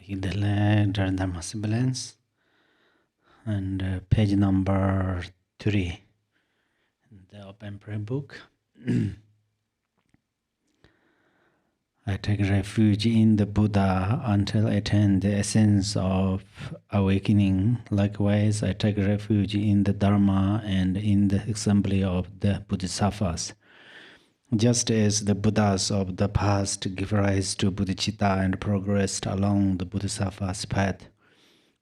Hidele Dharma Sibilance and page number 3 in the Open Prayer Book. I take refuge in the Buddha until I attain the essence of awakening. Likewise, I take refuge in the Dharma and in the assembly of the Bodhisattvas. Just as the Buddhas of the past give rise to bodhicitta and progressed along the Bodhisattva's path,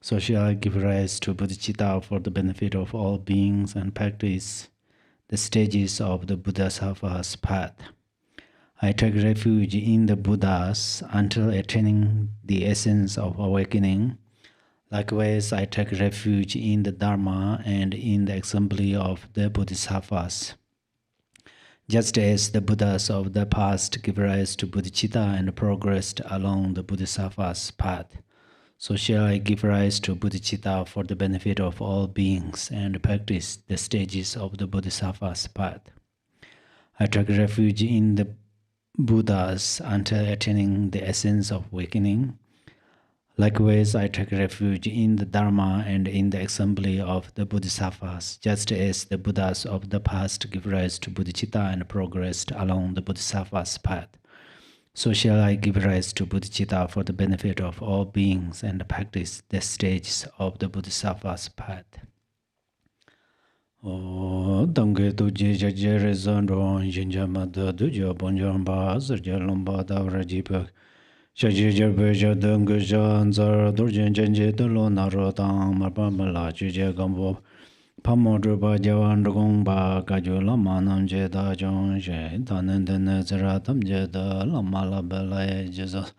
so shall I give rise to bodhicitta for the benefit of all beings and practice the stages of the Bodhisattva's path. I take refuge in the Buddhas until attaining the essence of awakening. Likewise, I take refuge in the Dharma and in the assembly of the Bodhisattvas. Just as the Buddhas of the past give rise to bodhicitta and progressed along the Bodhisattva's path, so shall I give rise to bodhicitta for the benefit of all beings and practice the stages of the Bodhisattva's path. I take refuge in the Buddhas until attaining the essence of awakening. Likewise, I take refuge in the Dharma and in the assembly of the Bodhisattvas, just as the Buddhas of the past give rise to bodhicitta and progressed along the Bodhisattva's path. So shall I give rise to bodhicitta for the benefit of all beings and practice the stages of the Bodhisattva's path. O Dange Tuji Jajere Zandron Jinjamada Duja Bonjamba Zarjalomba Davrajipak Shajijar Beja Dungajan Zar Durjan Janje Dulonaro Tang Marbamala Juje Gambo Pamodruba Javan Rugongba Gajula Manam Jeda Jonje Danandana Zeratam Jeda Lamala Bela Jesus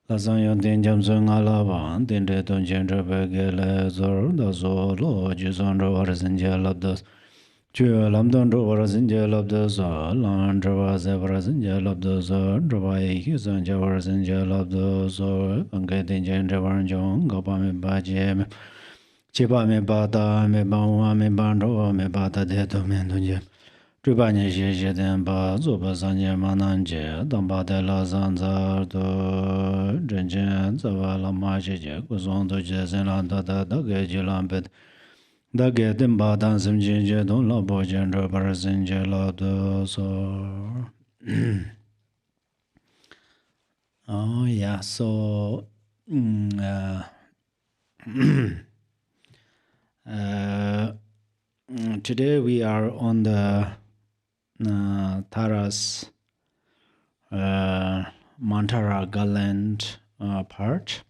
Lazayan Dinjam Zungalavan Dinde Dunjandra Begele Zor Dazolo Jizandro Arazinja Chua Lamdandro Varazinja Labdaza, Landravaza Varazinja Labdaza, Dravai Huzanja Varazinja Labdaza, Angadinja Dravarjong, Gopame Bajem, Chipame Bata, Mebawa, Mebandro, Mebata Deto Mendunja, Tribanya Jedemba, Zubazanja Mananje, Dambada Lazanza, Drenjan, Zavala Maje, Kuzondo Jezelanda, Dagajilambed. Dage dimba dansim jinje don la bo jendro barazinje la do so. Oh yeah, so today we are on the Taras Mantara Galand part.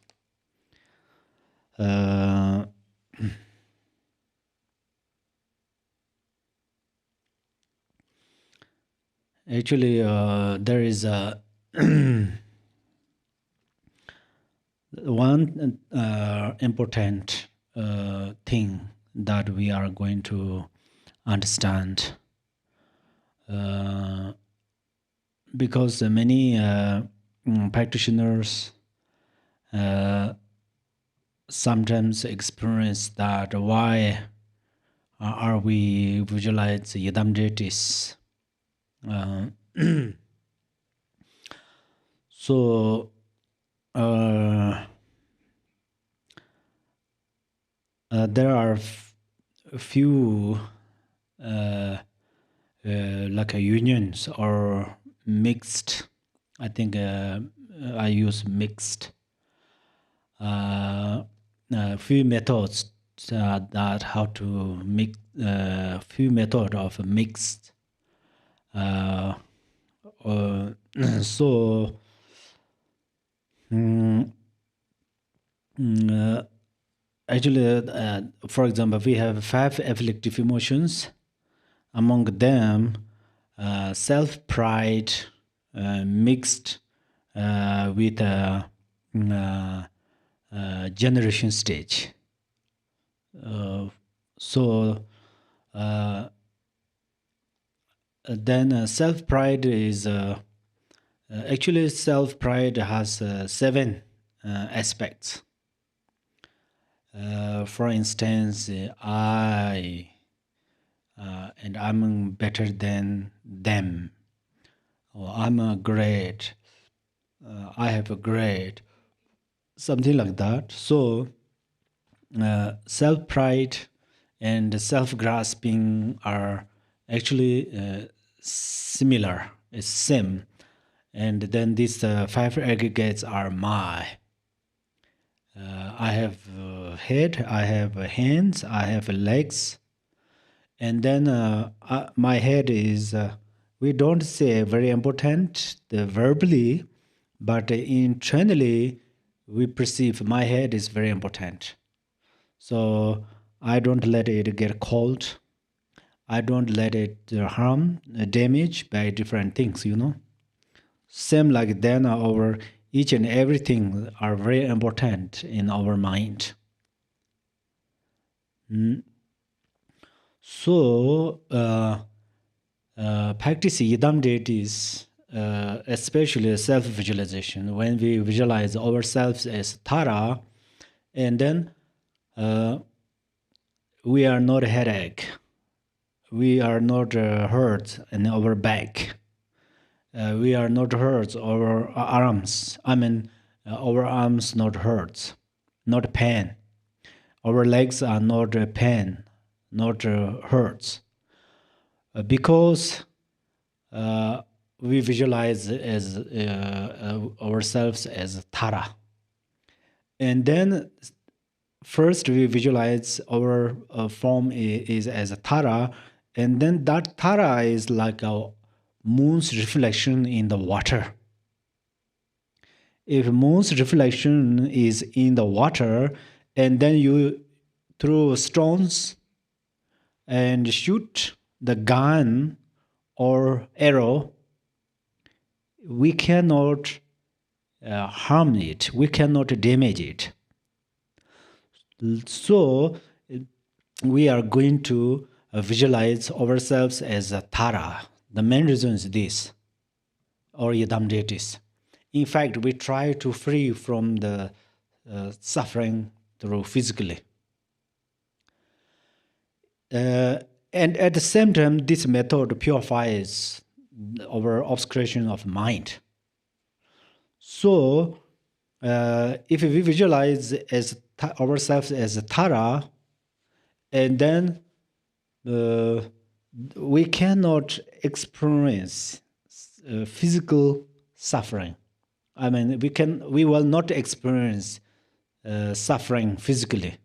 Actually, there is a one important thing that we are going to understand, because many practitioners sometimes experience that why are we visualize yidam deities. So there are few like unions or mixed. I think I use mixed. Few methods that how to mix. Few method of mixed. So actually, for example, we have 5 afflictive emotions. Among them, self-pride mixed with generation stage. Then self-pride is actually self-pride has 7 aspects. For instance, I and I'm better than them, or I'm a great, I have a great, something like that. So self pride and self grasping are actually similar, it's same. And then these five aggregates are my. I have head, I have hands, I have legs, and then my head is. We don't say very important verbally, but internally we perceive my head is very important. So I don't let it get cold. I don't let it harm, damage by different things, you know. Same like then our each and everything are very important in our mind. Mm. So practice idam deities, especially self-visualization. When we visualize ourselves as Tara, and then uh, we are not a headache. We are not hurt in our back. We are not hurt our arms. I mean, our arms not hurt, not pain. Our legs are not pain, not hurts. Because we visualize as ourselves as Tara. And then first we visualize our form is as a Tara, and then that Tara is like a moon's reflection in the water. If moon's reflection is in the water, and then you throw stones and shoot the gun or arrow, we cannot harm it, we cannot damage it. So we are going to visualize ourselves as a Tara. The main reason is this, or Yadam deities. In fact, we try to free from the suffering through physically. And at the same time, this method purifies our obscuration of mind. So, if we visualize as ourselves as a Tara, and then we cannot experience physical suffering. I mean, we will not experience suffering physically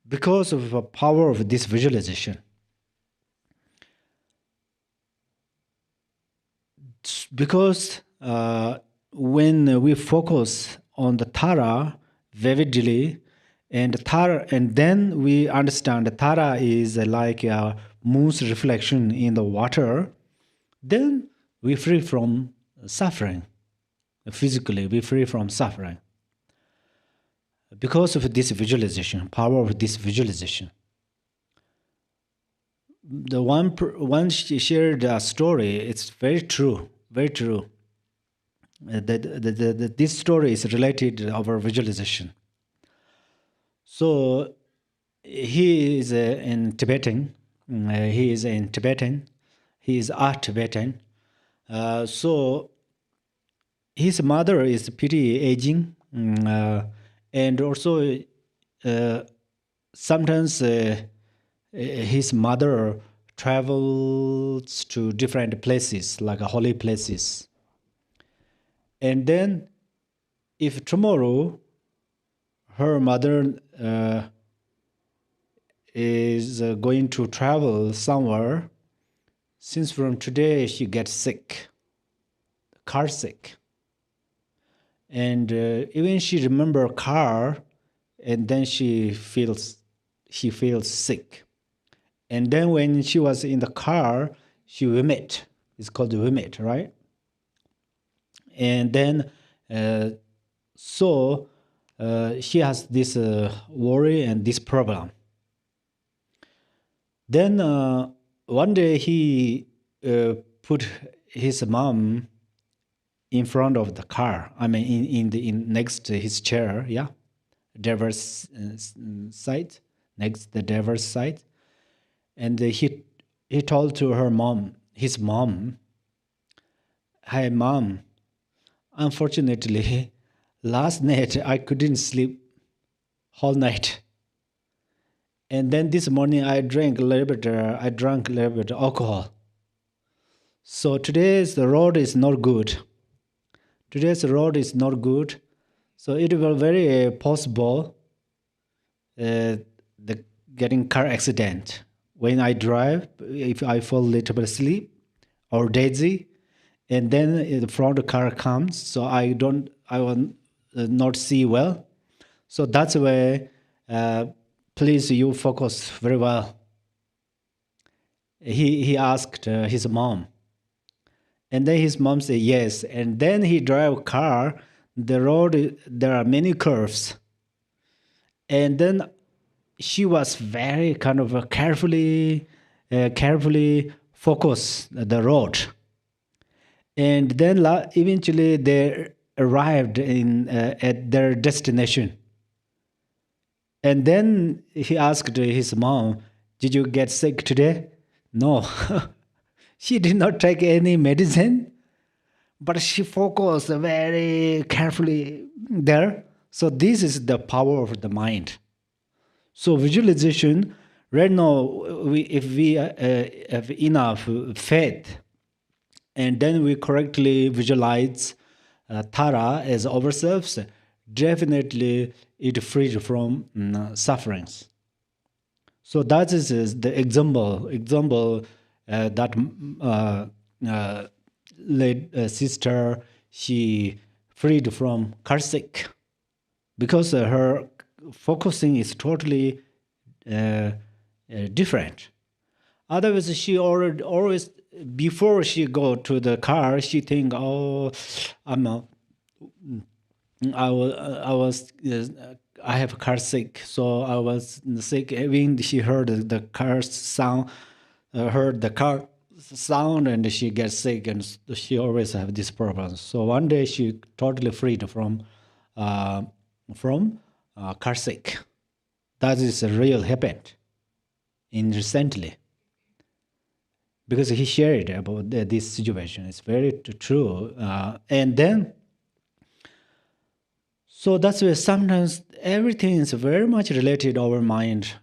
because of the power of this visualization. Because when we focus on the Tara vividly, and then we understand the Tara is like a moon's reflection in the water, then we free from suffering. Physically, we free from suffering because of this visualization, power of this visualization. The one she shared a story. It's very true, very true. This story is related to our visualization. So he is in Tibetan. He is in Tibetan. He is a Tibetan. So his mother is pretty aging, and also sometimes his mother travels to different places, like holy places. And then, if tomorrow her mother is going to travel somewhere, since from today she gets sick, car sick, and even she remember car, and then she feels sick. And then when she was in the car, she vomit. It's called vomit, right? And then so she has this worry and this problem. Then one day he put his mom in front of the car. I mean, in next to his chair, yeah, driver's side, next the driver's side, and he told to her mom, his mom, "Hi, mom. Unfortunately, Last night I couldn't sleep whole night. And then this morning I drank a little bit. I drank a little bit alcohol. So today's the road is not good. Today's road is not good. So it will very possible the getting car accident when I drive. If I fall a little bit asleep or dizzy, and then the front car comes, so I will not see well. So that's why, please you focus very well. He asked his mom, and then his mom said yes. And then he drive car. The road there are many curves, and then she was very kind of carefully focus the road. And then eventually they arrived at their destination. And then he asked his mom, "Did you get sick today?" No. She did not take any medicine, but she focused very carefully there. So this is the power of the mind. So visualization, right now, if we have enough faith, and then we correctly visualize Tara as ourselves, definitely it frees from sufferings. So that is the example that late sister, she freed from karsic because her focusing is totally different. Otherwise, she always before she go to the car, she think, "Oh, I'm a, I was I have car sick, so I was sick." When she heard the car sound, heard the car sound, and she gets sick, and she always have this problem. So one day she totally freed from car sick. That is a real happened in recently because he shared about this situation. It's very true, and then. So that's why sometimes everything is very much related to our mind.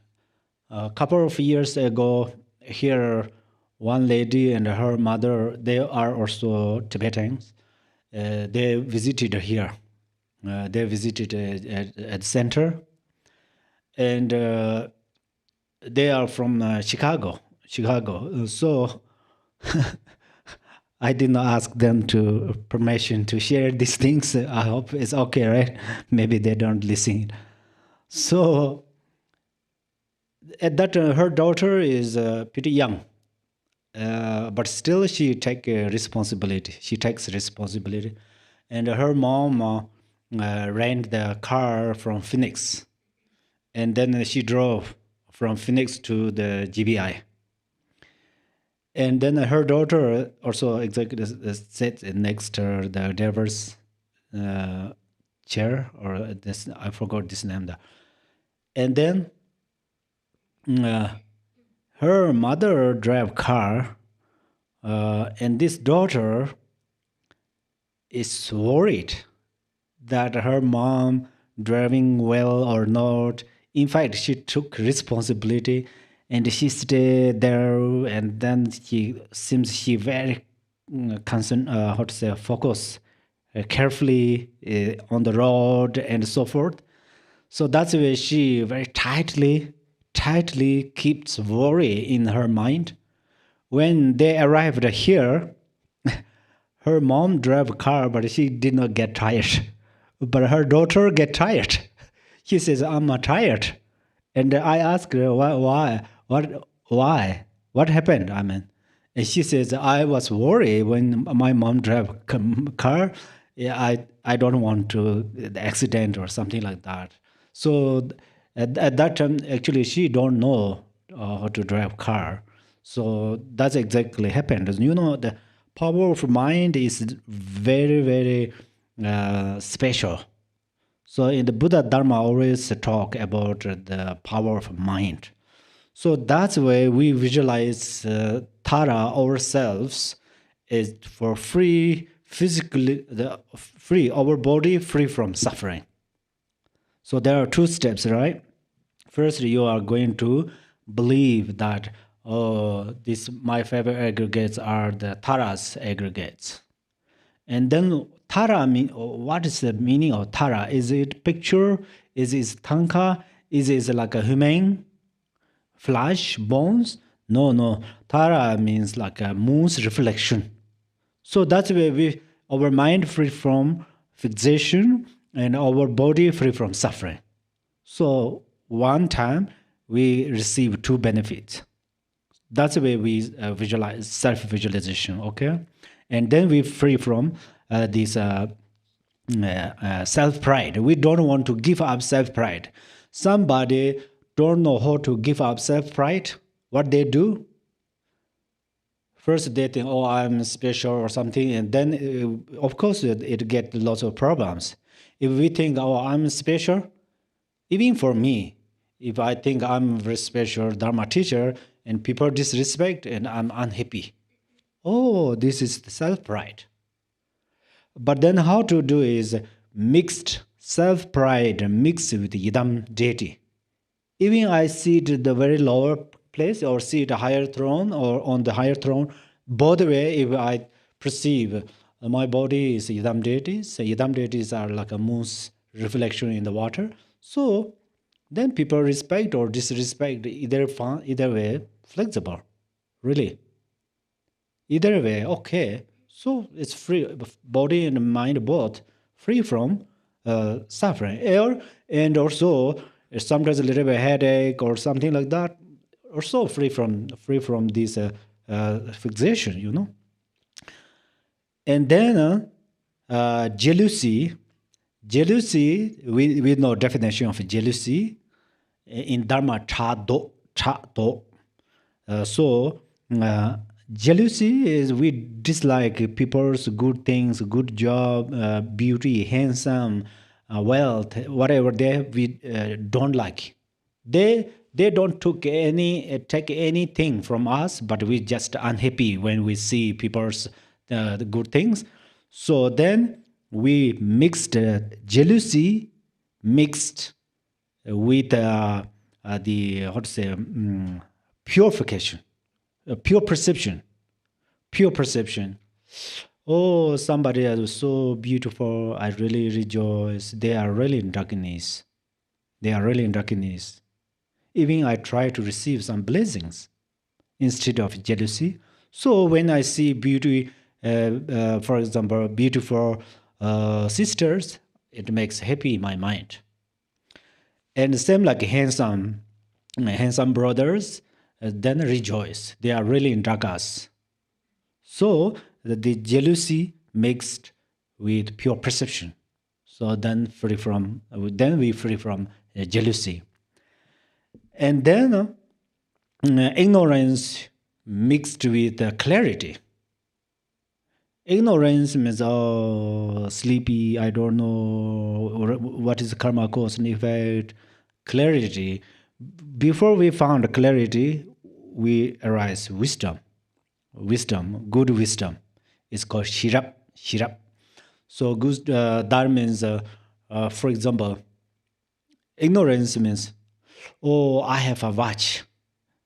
A couple of years ago, here, one lady and her mother, they are also Tibetans. They visited here. They visited at center, and they are from Chicago. So I did not ask them to permission to share these things. I hope it's okay, right? Maybe they don't listen. So at that, her daughter is pretty young, but still she take responsibility. She takes responsibility, and her mom rent the car from Phoenix, and then she drove from Phoenix to the GBI. And then her daughter also exactly sits next to the driver's chair, or this I forgot this name. And then her mother drive car, and this daughter is worried that her mom driving well or not. In fact, she took responsibility and she stayed there, and then she very concerned, how to say, focus carefully on the road and so forth. So that's why she very tightly keeps worry in her mind. When they arrived here, her mom drove a car, but she did not get tired. But her daughter get tired. She says, "I'm not tired." And I asked her, why? What happened? I mean, and she says, "I was worried when my mom drove a car. Yeah, I don't want to the accident or something like that." So at that time, actually, she don't know how to drive car. So that's exactly happened. You know, the power of mind is very, very special. So in the Buddha Dharma always talk about the power of mind. So that's why we visualize Tara ourselves is for free physically free, our body free from suffering. So there are two steps, right? First, you are going to believe that, oh, this my favorite aggregates are the Taras aggregates. And then Tara mean, what is the meaning of Tara? Is it picture? Is it tanka? Is it like a human flesh, bones? No, no. Tara means like a moon's reflection. So that's where our mind free from fixation and our body free from suffering. So one time we receive two benefits. That's the way we visualize self-visualization, okay? And then we free from this self-pride. We don't want to give up self-pride. Somebody don't know how to give up self-pride. What they do? First, they think, oh, I'm special or something, and then, of course, it gets lots of problems. If we think, oh, I'm special, even for me, if I think I'm a very special Dharma teacher and people disrespect and I'm unhappy, oh, this is self-pride. But then how to do is mixed self-pride mixed with Yidam deity. Even I sit the very lower place or sit a higher throne or on the higher throne, both way if I perceive my body is Yidam deities, so Yidam deities are like a moon's reflection in the water. So then people respect or disrespect either way, flexible, really. Either way, okay. So it's free, body and mind both free from suffering. And also sometimes a little bit headache or something like that, also free from this fixation, you know. And then jealousy. Jealousy, we know definition of jealousy in Dharma cha do. So jealousy is we dislike people's good things, good job, beauty, handsome, wealth, whatever we don't like. They don't take anything from us, but we just unhappy when we see people's the good things. So then we mixed jealousy mixed with the how to say purification, pure perception, pure perception. Oh, somebody is so beautiful. I really rejoice. They are really in darkness. They are really in darkness. Even I try to receive some blessings instead of jealousy. So when I see beauty, for example, beautiful sisters, it makes happy my mind. And the same like handsome brothers, then rejoice. They are really in ragas. So the jealousy mixed with pure perception. So then we free from jealousy. And then ignorance mixed with clarity. Ignorance means, oh, sleepy, I don't know what is karma cause and effect. Clarity. Before we found clarity, we arise wisdom. Wisdom, good wisdom. It's called shirap. So good, that means, for example, ignorance means, oh, I have a watch.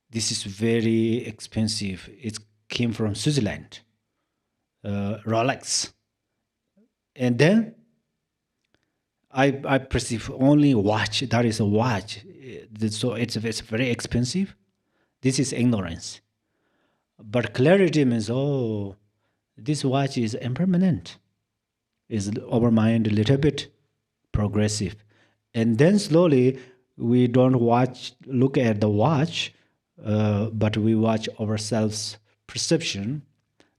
This is very expensive. It came from Switzerland. Rolex. And then I perceive only watch. That is a watch. So it's very expensive. This is ignorance. But clarity means, oh, this watch is impermanent. Is our mind a little bit progressive. And then slowly we don't look at the watch, but we watch ourselves perception.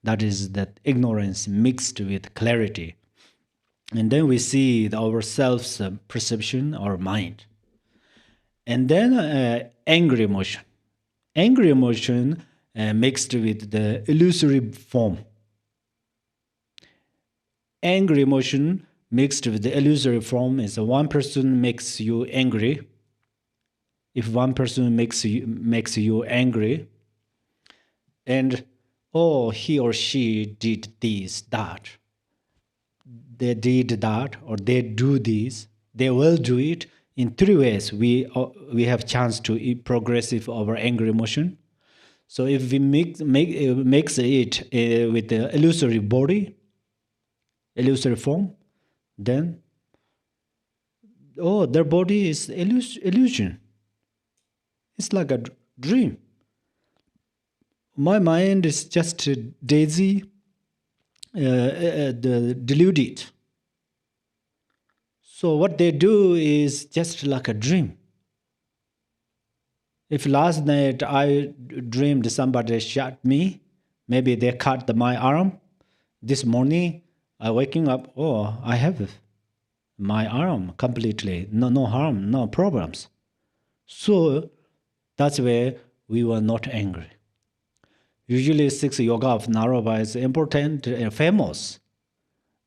That is that ignorance mixed with clarity. And then we see ourselves perception, our mind. And then angry emotion. Angry emotion mixed with the illusory form. Angry emotion mixed with the illusory form is one person makes you angry. If one person makes you angry, and oh, he or she did this, that, they did that or they do this, they will do it in three ways. We have chance to progressive our anger emotion. So if we mix it with the illusory body, illusory form, then their body is illusion. It's like a dream. My mind is just daisy deluded. So what they do is just like a dream. If last night I dreamed somebody shot me, maybe they cut my arm. This morning I waking up, I have my arm completely, no harm, no problems. So that's where we were not angry. Usually, six yoga of Naropa is important and famous,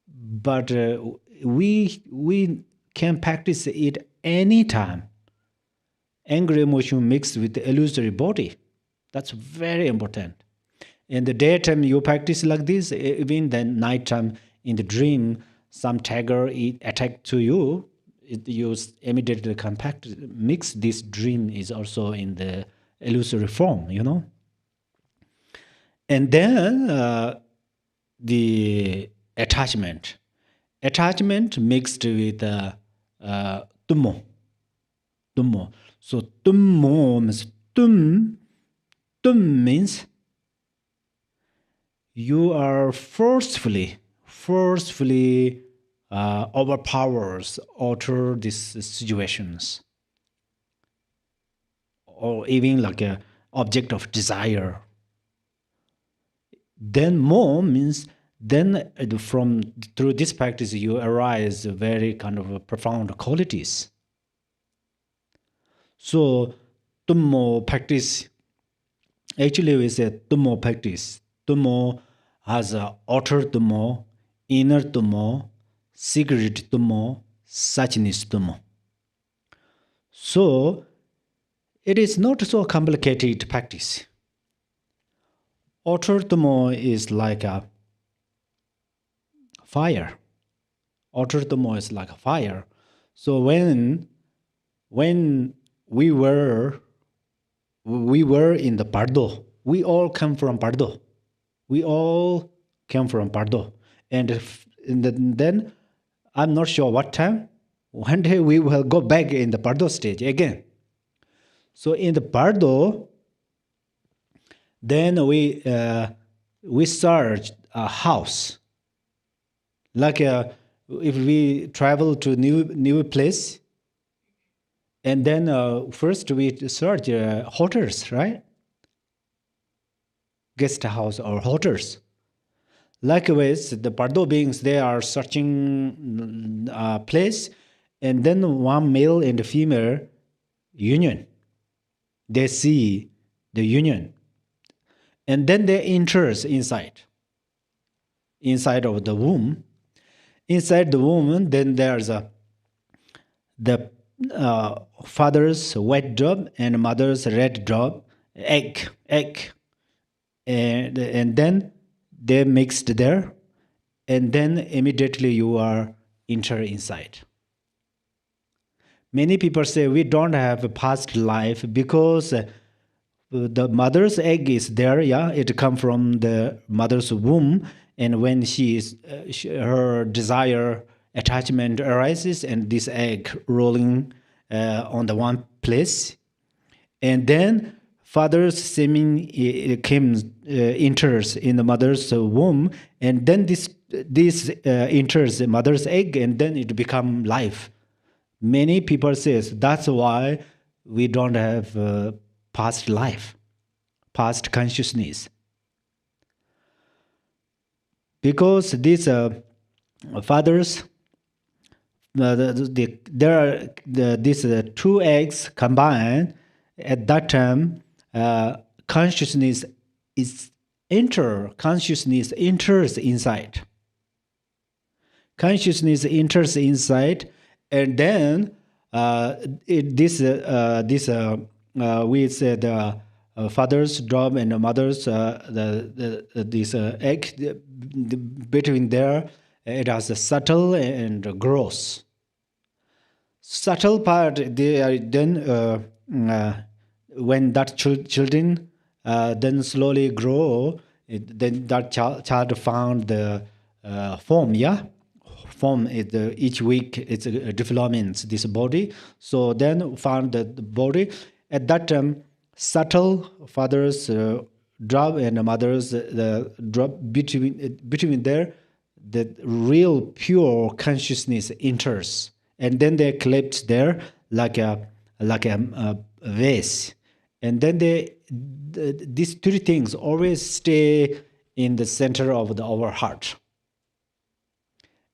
but we can practice it anytime. Angry emotion mixed with the illusory body. That's very important. In the daytime, you practice like this. Even the nighttime, in the dream, some tiger attack to you. You immediately compact mix this dream is also in the illusory form, And then the attachment mixed with tummo. So tummo means tum means you are forcefully overpowers alter these situations, or even like a object of desire. Then mo means then from through this practice you arise very kind of profound qualities. So tummo practice, actually we say tummo practice. Tummo has a outer tummo, inner tummo, secret tummo, suchness tummo. So it is not so complicated practice. Outer tummo is like a fire. Outer tummo is like a fire. So when we were in the Pardo, we all come from Pardo. And then I'm not sure what time. One day we will go back in the Pardo stage again. So in the Pardo, then we search a house. Like if we travel to new place, and then first we search hotels, right? Guest house or hotels. Likewise, the Pardo beings, they are searching a place, and then one male and a female union. They see the union. And then they enter inside of the womb. Inside the womb, then there's the father's white dove and mother's red dove, egg. And then they mixed there, and then immediately you are enter inside. Many people say we don't have a past life because the mother's egg is there, it come from the mother's womb, and when her desire attachment arises, and this egg rolling on the one place, and then father's semen enters in the mother's womb, and then this enters the mother's egg, and then it become life. Many people says that's why we don't have past life, past consciousness, because these fathers, these two eggs combined. At that time, consciousness enters inside. Consciousness enters inside, and then we said the father's job and the mother's this egg between there, It has a subtle and gross. Subtle part, they are then when that children then slowly grow, then that child found the form, yeah, form is each week it's developments this body. So then found the body at that time. Subtle father's drop and mother's drop between there, the real pure consciousness enters, and then they collapse there like a vase, and then these three things always stay in the center of our heart.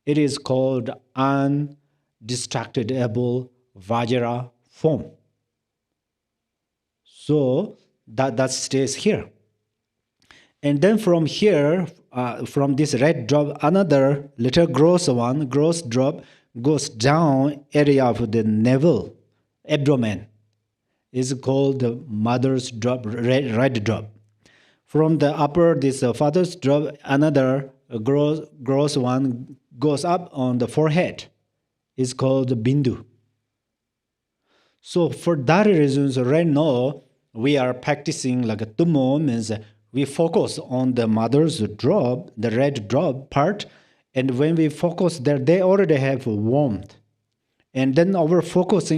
It is called undistractable Vajra form. So that stays here. And then from here, from this red drop, another little gross drop goes down area of the navel, abdomen, is called the mother's drop, red drop. From the upper, this father's drop, another gross one goes up on the forehead, is called the bindu. So for that reason, right now we are practicing like a tumo, means we focus on the mother's drop, the red drop part, and when we focus there, they already have warmth, and then our focus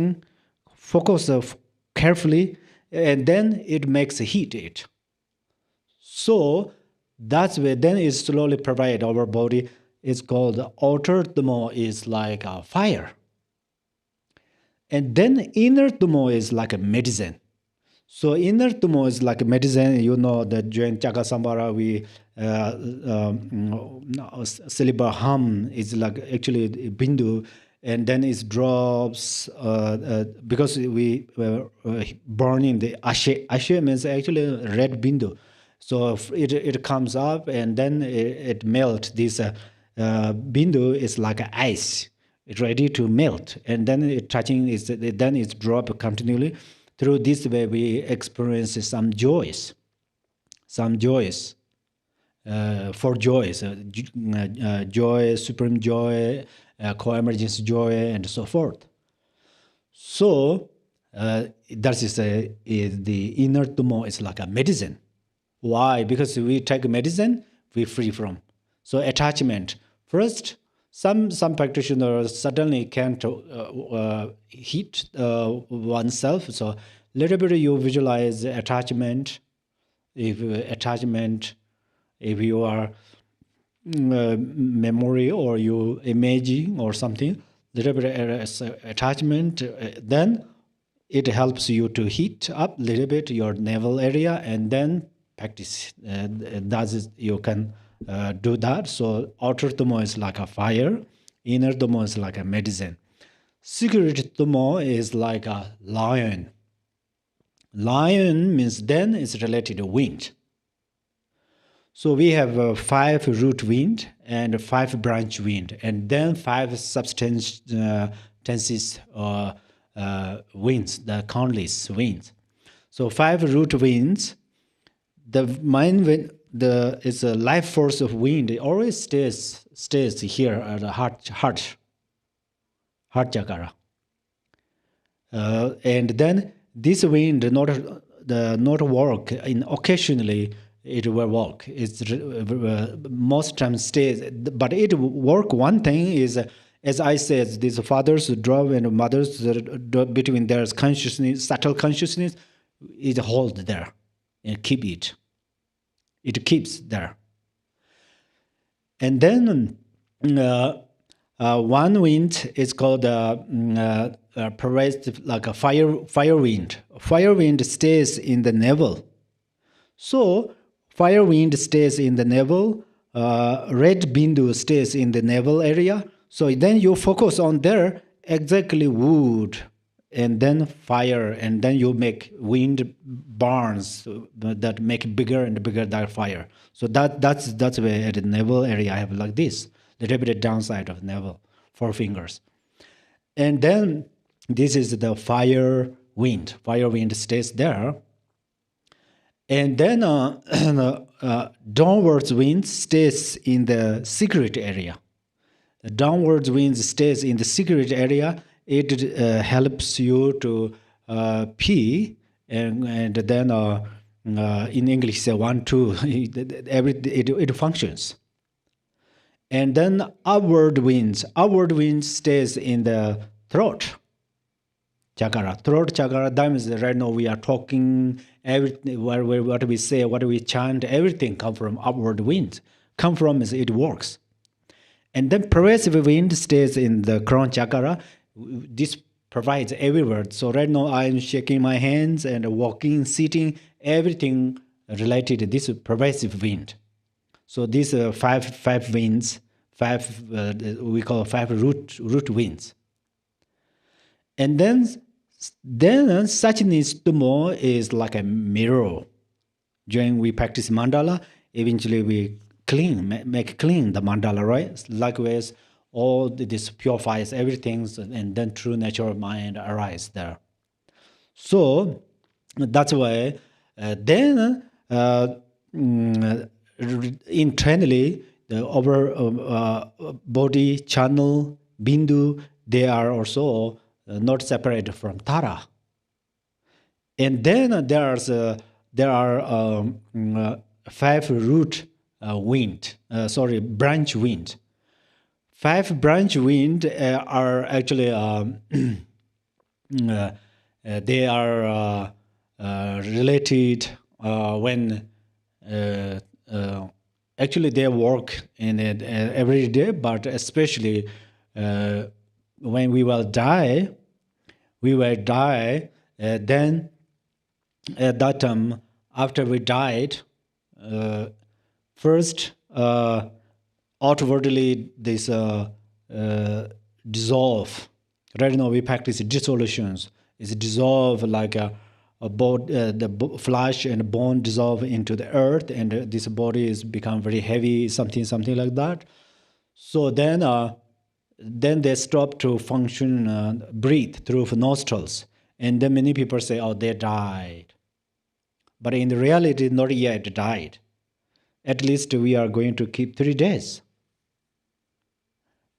of carefully, and then it makes heat it. So that's where then it slowly provide our body. It's called outer tumo is like a fire. And then inner tumo is like a medicine. So inner tumo is like a medicine. You know that during Chaka Sambara, we Siliba hum is like actually bindu, and then it drops because we were burning the ashe. Ashe means actually red bindu. So it comes up and then it melts. This bindu is like ice. It's ready to melt, and then it touching is then it's drop continually. Through this way, we experience some joys, for joys, joy, supreme joy, co-emergence joy, and so forth. So that is the inner tumo is like a medicine. Why? Because we take medicine, we free from. So attachment. First, some practitioners suddenly can't hit oneself. So little bit you visualize attachment. If you are memory or you imaging or something, little bit attachment, then it helps you to heat up a little bit your navel area, and then practice. You can do that. So outer tumo is like a fire, inner tumo is like a medicine. Secret tumo is like a lion. Lion means then it's related to wind. So we have 5 root wind and 5 branch wind, and then 5 substances winds, the countless winds. So 5 root winds. The mind wind, is a life force of wind. It always stays here at the heart chakra. And then this wind not work. In occasionally it will work. It's most times stays, but it work. One thing is, as I said, this father's drop and mother's drop between their consciousness, subtle consciousness, it hold there and keep it. It keeps there. And then one wind is called pervasive, like a fire wind. Fire wind stays in the navel. So fire wind stays in the navel. Red bindu stays in the navel area. So then you focus on there, exactly wood, and then fire, and then you make wind burns that make bigger and bigger that fire. So that's where at the navel area I have like this, the little bit downside of navel, 4 fingers. And then this is the fire wind. Fire wind stays there. And then downwards wind stays in the secret area. The downward wind stays in the secret area. It helps you to pee, and then in English say 1 2. It functions. And then upward winds. Upward wind stays in the throat chakra. Throat chakra. That means right now we are talking. Everything what we say, what we chant, everything come from upward wind. Come from is it works. And then pervasive wind stays in the crown chakra. This provides everywhere. So right now I'm shaking my hands and walking, sitting, everything related to this pervasive wind. So these five winds, we call five root winds. And then Sachinistamo is like a mirror. During we practice mandala, eventually we make clean the mandala, right? Likewise, all this purifies everything, and then true natural mind arises there. So that's why then internally our body, channel, bindu, they are also not separated from Tara. And then there are 5 root branch wind. 5 branch wind are actually they are related when actually they work in it every day, but especially when we will die, then at that time, after we died, first outwardly this dissolve. Right now we practice dissolutions. It's dissolve like the flesh and bone dissolve into the earth, and this body is become very heavy, something like that. So then they stop to function, breathe through nostrils, and then many people say, "Oh, they died," but in reality, not yet died. At least we are going to keep 3 days.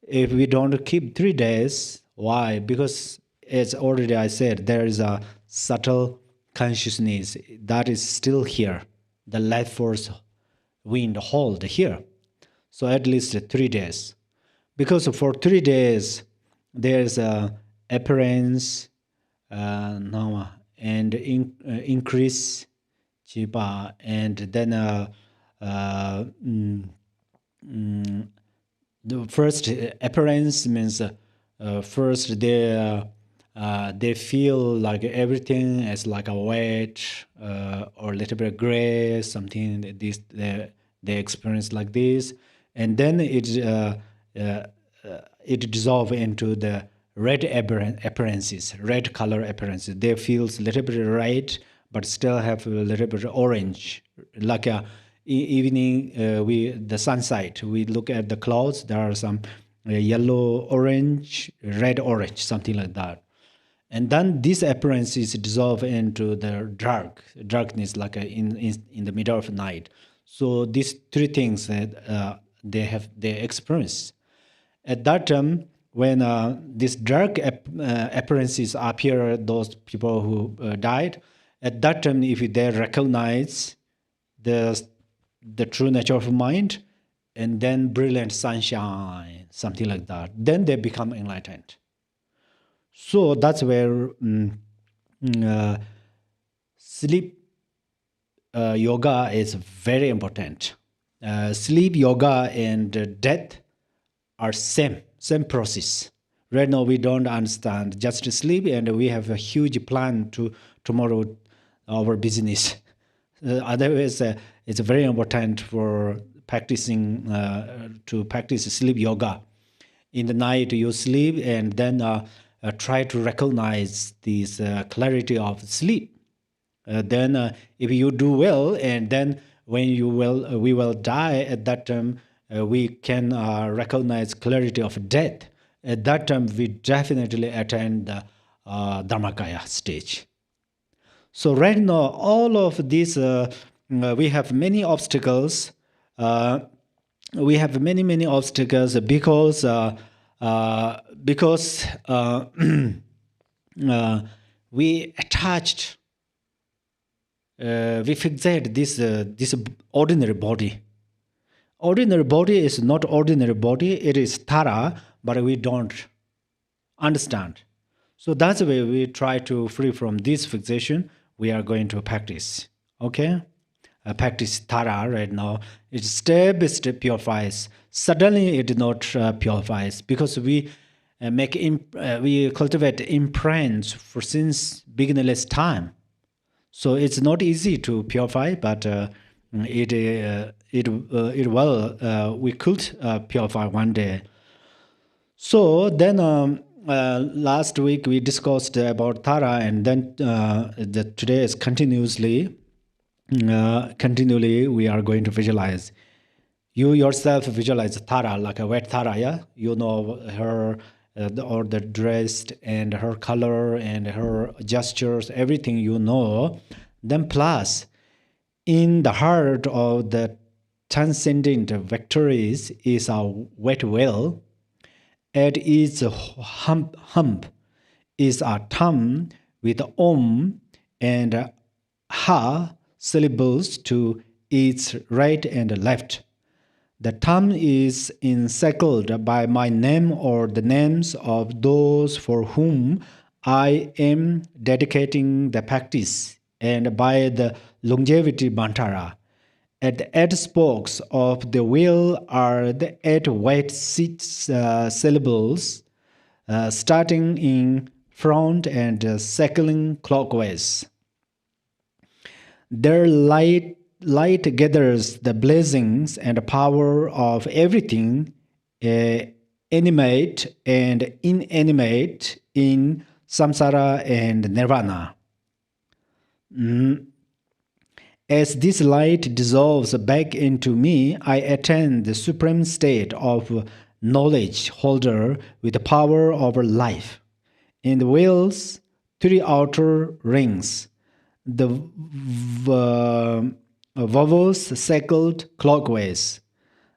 If we don't keep 3 days, why? Because as already I said, there is a subtle consciousness that is still here. The life force wind hold here. So at least 3 days. Because for 3 days, there's a appearance and increase chipa, and then the first appearance means first they feel like everything is like a wet or a little bit gray, something this they experience like this, and then it dissolve into the red appearances, red color appearances. They feel a little bit red, but still have a little bit orange, like a evening the sunset. We look at the clouds. There are some yellow, orange, red, orange, something like that. And then these appearances dissolve into the darkness, like in the middle of night. So these 3 things that they experience. At that time, when these dark appearances appear, those people who died, at that time, if they recognize the true nature of mind, and then brilliant sunshine, something like that, then they become enlightened. So that's where sleep yoga is very important. Sleep yoga and death are same process. Right now we don't understand just to sleep, and we have a huge plan to tomorrow our business. Otherwise, it's very important for practicing to practice sleep yoga. In the night you sleep, and then try to recognize this clarity of sleep. Then if you do well, and then when we will die, at that time we can recognize clarity of death. At that time we definitely attain the Dharmakaya stage. So right now, all of these, we have many obstacles we have many obstacles because we attached, we fixate this ordinary body. Ordinary body is not ordinary body, it is Tara, but we don't understand. So that's the way we try to free from this fixation. We are going to practice. Okay? Practice Tara right now. It step by step purifies. Suddenly it not purifies because we we cultivate imprints for since beginnerless time. So it's not easy to purify, but it will we could purify one day. So then last week we discussed about Tara, and then today is continually we are going to visualize. You yourself visualize Tara like a wet Tara, yeah? You know her or the dress and her color and her gestures, everything you know. Then plus, in the heart of the transcendent victories is a wet well. At its hump is a thumb with Om and Ha syllables to its right and left. The thumb is encircled by my name or the names of those for whom I am dedicating the practice, and by the longevity mantra. At the 8 spokes of the wheel are the 8 syllables, starting in front and circling clockwise. Their light gathers the blessings and power of everything animate and inanimate in samsara and nirvana. As this light dissolves back into me, I attain the supreme state of knowledge holder with the power over life. In the wheels, 3 outer rings, the vowels circled clockwise,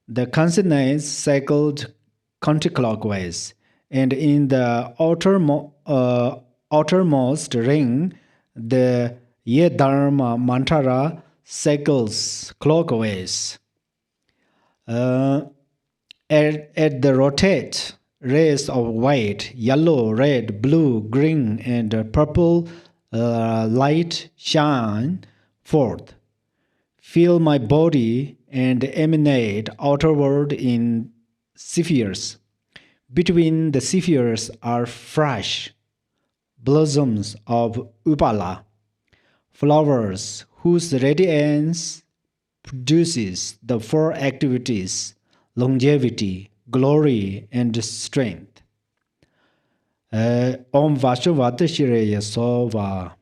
the consonants circled counterclockwise, and in the outermost ring, the Ye Dharma mantra cycles clockwise. At the rotate, rays of white, yellow, red, blue, green, and purple light shine forth. Fill my body and emanate outward in spheres. Between the spheres are fresh blossoms of upala, flowers whose radiance produces the 4 activities: longevity, glory, and strength. Om Vashuvata Shiraya Sova.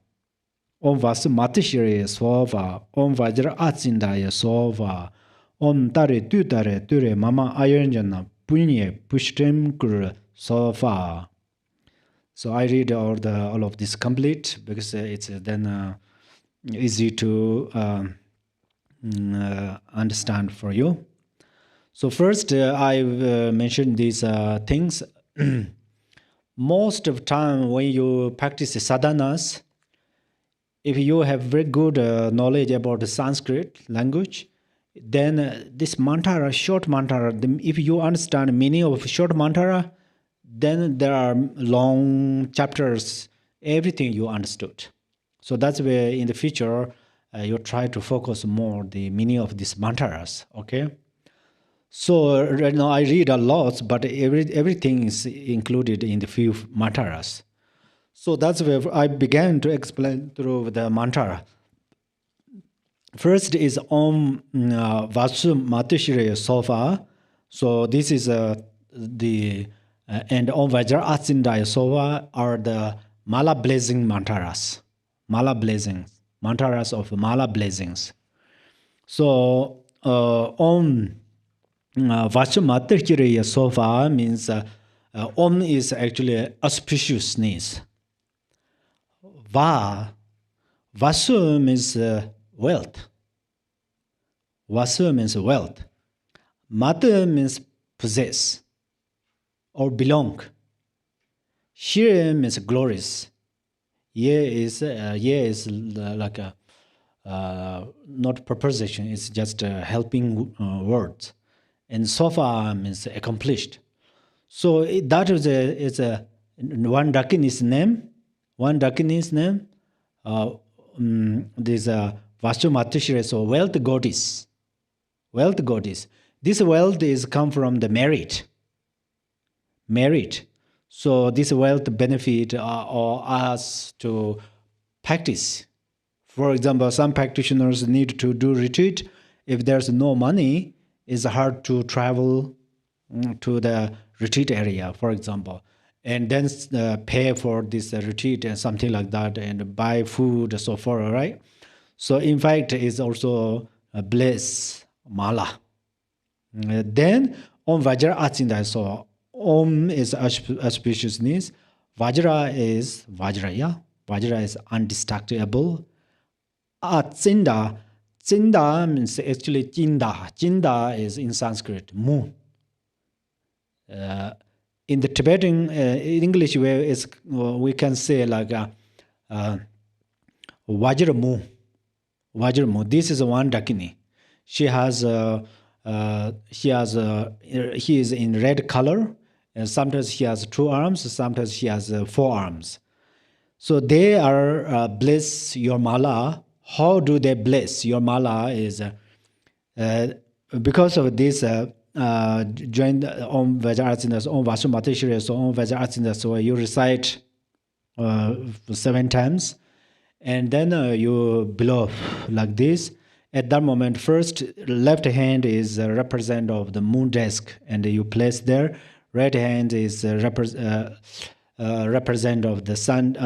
Om Vasumata Shiraya Sova. Om Vajra Atsindaya Sova. Om Tare Tutare Ture Mama Ayanjana Punye Pushtem Kur Sova. So I read all of this complete because it's then easy to understand for you. So first, I've mentioned these things. Most of time when you practice sadhanas, if you have very good knowledge about the Sanskrit language, then this mantra, short mantra, if you understand meaning of short mantra, then there are long chapters, everything you understood. So that's where in the future, you try to focus more the meaning of these mantras, okay? So right now I read a lot, but everything is included in the few mantras. So that's where I began to explain through the mantra. First is Om Vasu Matishire Sofa. So this is the and Om Vajra Atsindaya Sofa are the mala blessing mantras. Mala blessings, mantras of mala blessings. So Om Vachumatirkiriya Sofa means Om is actually auspiciousness. Vasu means wealth. Vasu means wealth. Mat means possess or belong. Shir means glorious. Ye is like a not preposition. It's just a helping word. And sofa means accomplished. So that is a one Dakinis name. One Dakinis name. This Vastu Matishre, so wealth goddess. Wealth goddess. This wealth is come from the merit. Merit. So this wealth benefit or us to practice. For example, some practitioners need to do retreat. If there's no money, it's hard to travel to the retreat area, for example, and then pay for this retreat and something like that, and buy food and so forth, right? So in fact, it's also a bliss mala. Then Om Vajra Achinda. So Om is auspiciousness. Vajra is Vajra, yeah. Vajra is indestructible. Achinda. Chinda means actually Chinda. Chinda is in Sanskrit, moon. In the Tibetan English way, is we can say like Vajramu. Vajramu. This is one Dakini. He is in red color, and sometimes he has 2 arms, sometimes he has 4 arms. So they are bless your mala. How do they bless your mala? Is because of this join the Om Vajra Om Vasu Mateshwara, so Om Vajra so you recite 7 times, and then you blow like this. At that moment, first left hand is represent of the moon disk, and you place there. Right hand is represent of the sun.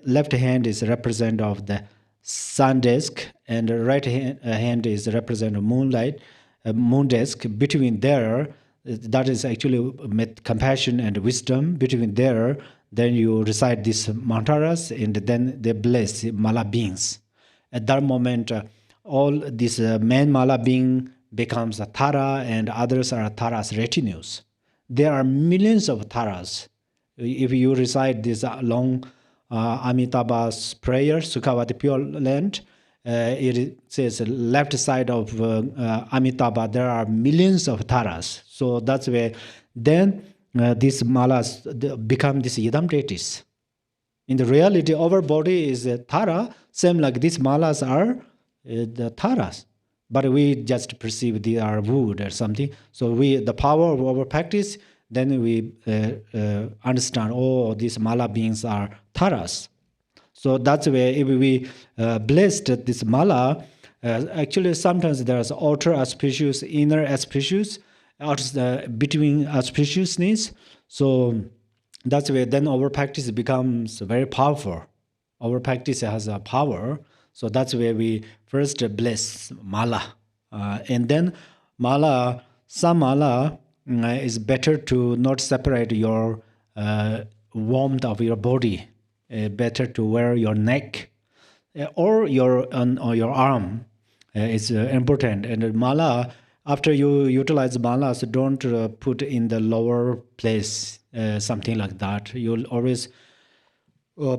Left hand is represent of the sun disk, and right hand is represent of moonlight. Moon disk. Between there, that is actually with compassion and wisdom. Between there, then you recite these mantras, and then they bless mala beings. At that moment, all these main mala being becomes a Tara, and others are Tara's retinues. There are millions of Taras. If you recite this long Amitabha's prayer, Sukhavati Pure Land, it says left side of Amitabha, there are millions of Taras. So that's where then these malas become these Yidam deities. In the reality, our body is a Tara, same like these malas are the Taras. But we just perceive they are wood or something. So the power of our practice, then we understand, oh, these mala beings are Taras. So that's where if we blessed this mala, actually sometimes there's outer auspicious, inner auspicious, between auspiciousness. So that's where then our practice becomes very powerful. Our practice has a power. So that's where we first bless mala. And then mala, some mala is better to not separate your warmth of your body. Better to wear your neck or your arm. It's important. And mala, after you utilize mala, so don't put in the lower place, something like that. You'll always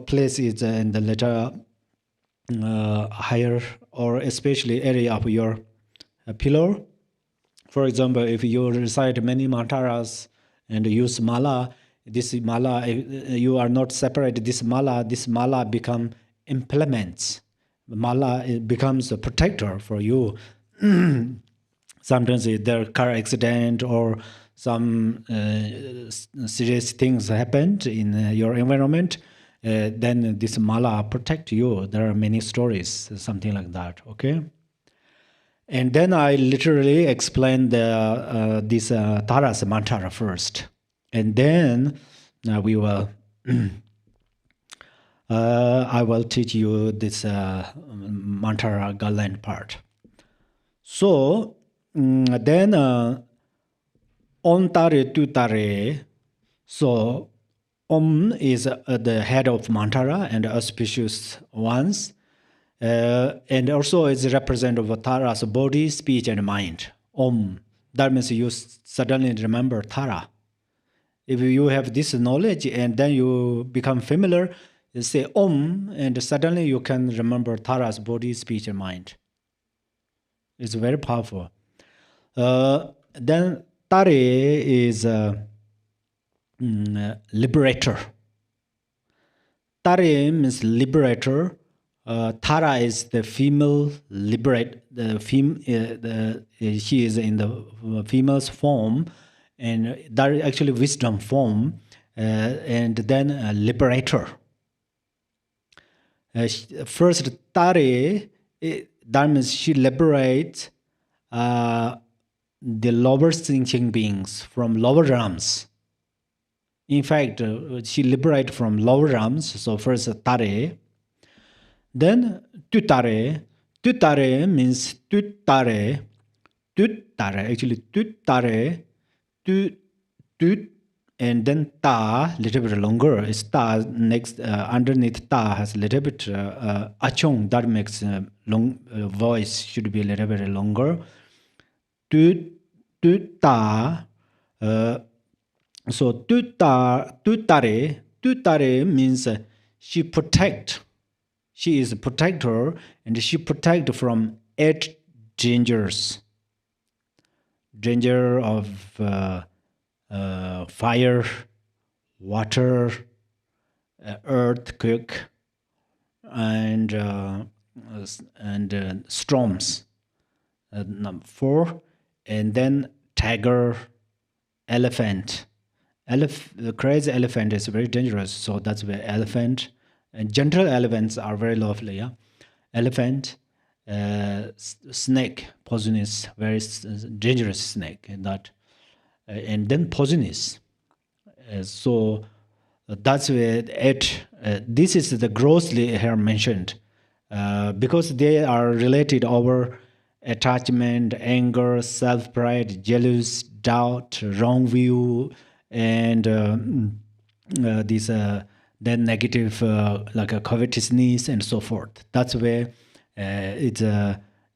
place it in the little higher or especially area of your pillow. For example, if you recite many mantras and use mala, this mala, you are not separated. This mala become implements. Mala becomes a protector for you. Sometimes there car accident or some serious things happened in your environment. Then this mala protect you. There are many stories, something like that. Okay. And then I literally explained this Taras mantra first. And then we will, I will teach you this mantra Galand part. So then Om Tare Tu Tare. So Om is the head of mantra and auspicious ones. And also is representative of Tara's body, speech, and mind. Om. that means you suddenly remember Tara. If you have this knowledge and then you become familiar, you say Om, and suddenly you can remember Tara's body, speech, and mind. It's very powerful. Then Tare is a liberator. Tare means liberator. Tara is the female liberate. She is in the female's form, and that is actually wisdom form, and then a liberator. First, Tare, that means she liberates the lower thinking beings from lower realms. In fact, she liberates from lower realms. So first, Tare. Then Tutare. Tutare means Tutare. Tutare, actually Tutare. Tut, and then Ta, little bit longer. Is Ta next, underneath Ta has a little bit achong, that makes long voice should be a little bit longer. Ta. So tutare means she protect. She is a protector, and she protect from 8 dangers. Danger of fire, water, earthquake, and storms. Number 4, and then tiger, elephant. The crazy elephant is very dangerous, so that's where elephant. And gentle elephants are very lovely. Yeah, elephant, snake, poisonous, very dangerous snake, and that, and then poisonous. So that's where it. This is the grossly here mentioned, because they are related over attachment, anger, self-pride, jealous, doubt, wrong view, and these then negative like a covetousness and so forth. That's where it's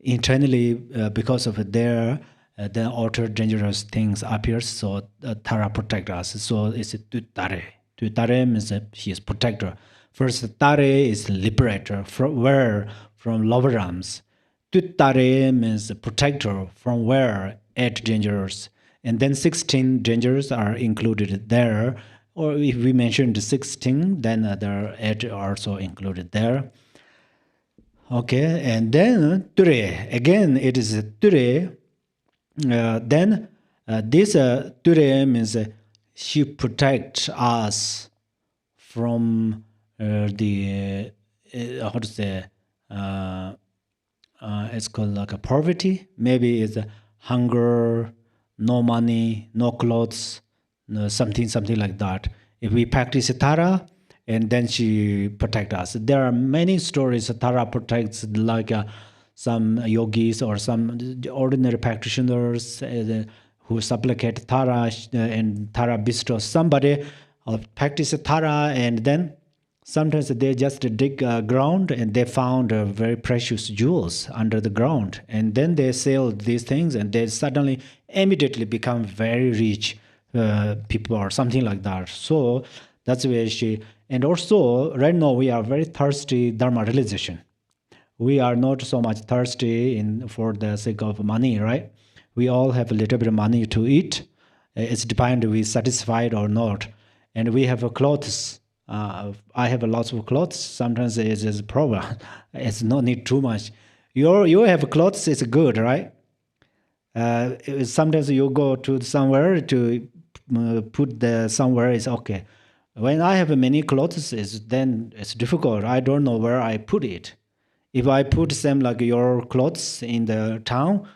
internally because of their then outer dangerous things appears. So Tara protect us. So it's Tutare. Tutare means she is protector. First, Tare is liberator. From where? From lower realms. Tutare means protector. From where? 8 dangers. And then 16 dangers are included there. Or if we mentioned 16, then there are 8 also included there. Okay, and then Ture. Again, it is Ture. Then this Ture means she protects us from the, how to say, it's called like a poverty. Maybe it's hunger, no money, no clothes, something like that. If we practice Tara, and then she protect us. There are many stories Tara protects, like some yogis or some ordinary practitioners who supplicate Tara, and Tara bestows somebody practice Tara, and then sometimes they just dig ground and they found very precious jewels under the ground, and then they sell these things and they suddenly immediately become very rich people or something like that. So that's where she, and also right now we are very thirsty dharma realization. We are not so much thirsty for the sake of money, right? We all have a little bit of money to eat. It's depends we satisfied or not. And we have clothes. I have lots of clothes. Sometimes it's a problem. It's no need too much. You have clothes. It's good, right? Sometimes you go to somewhere to put the somewhere is okay. When I have many clothes, then it's difficult. I don't know where I put it. If I put some like your clothes in the town,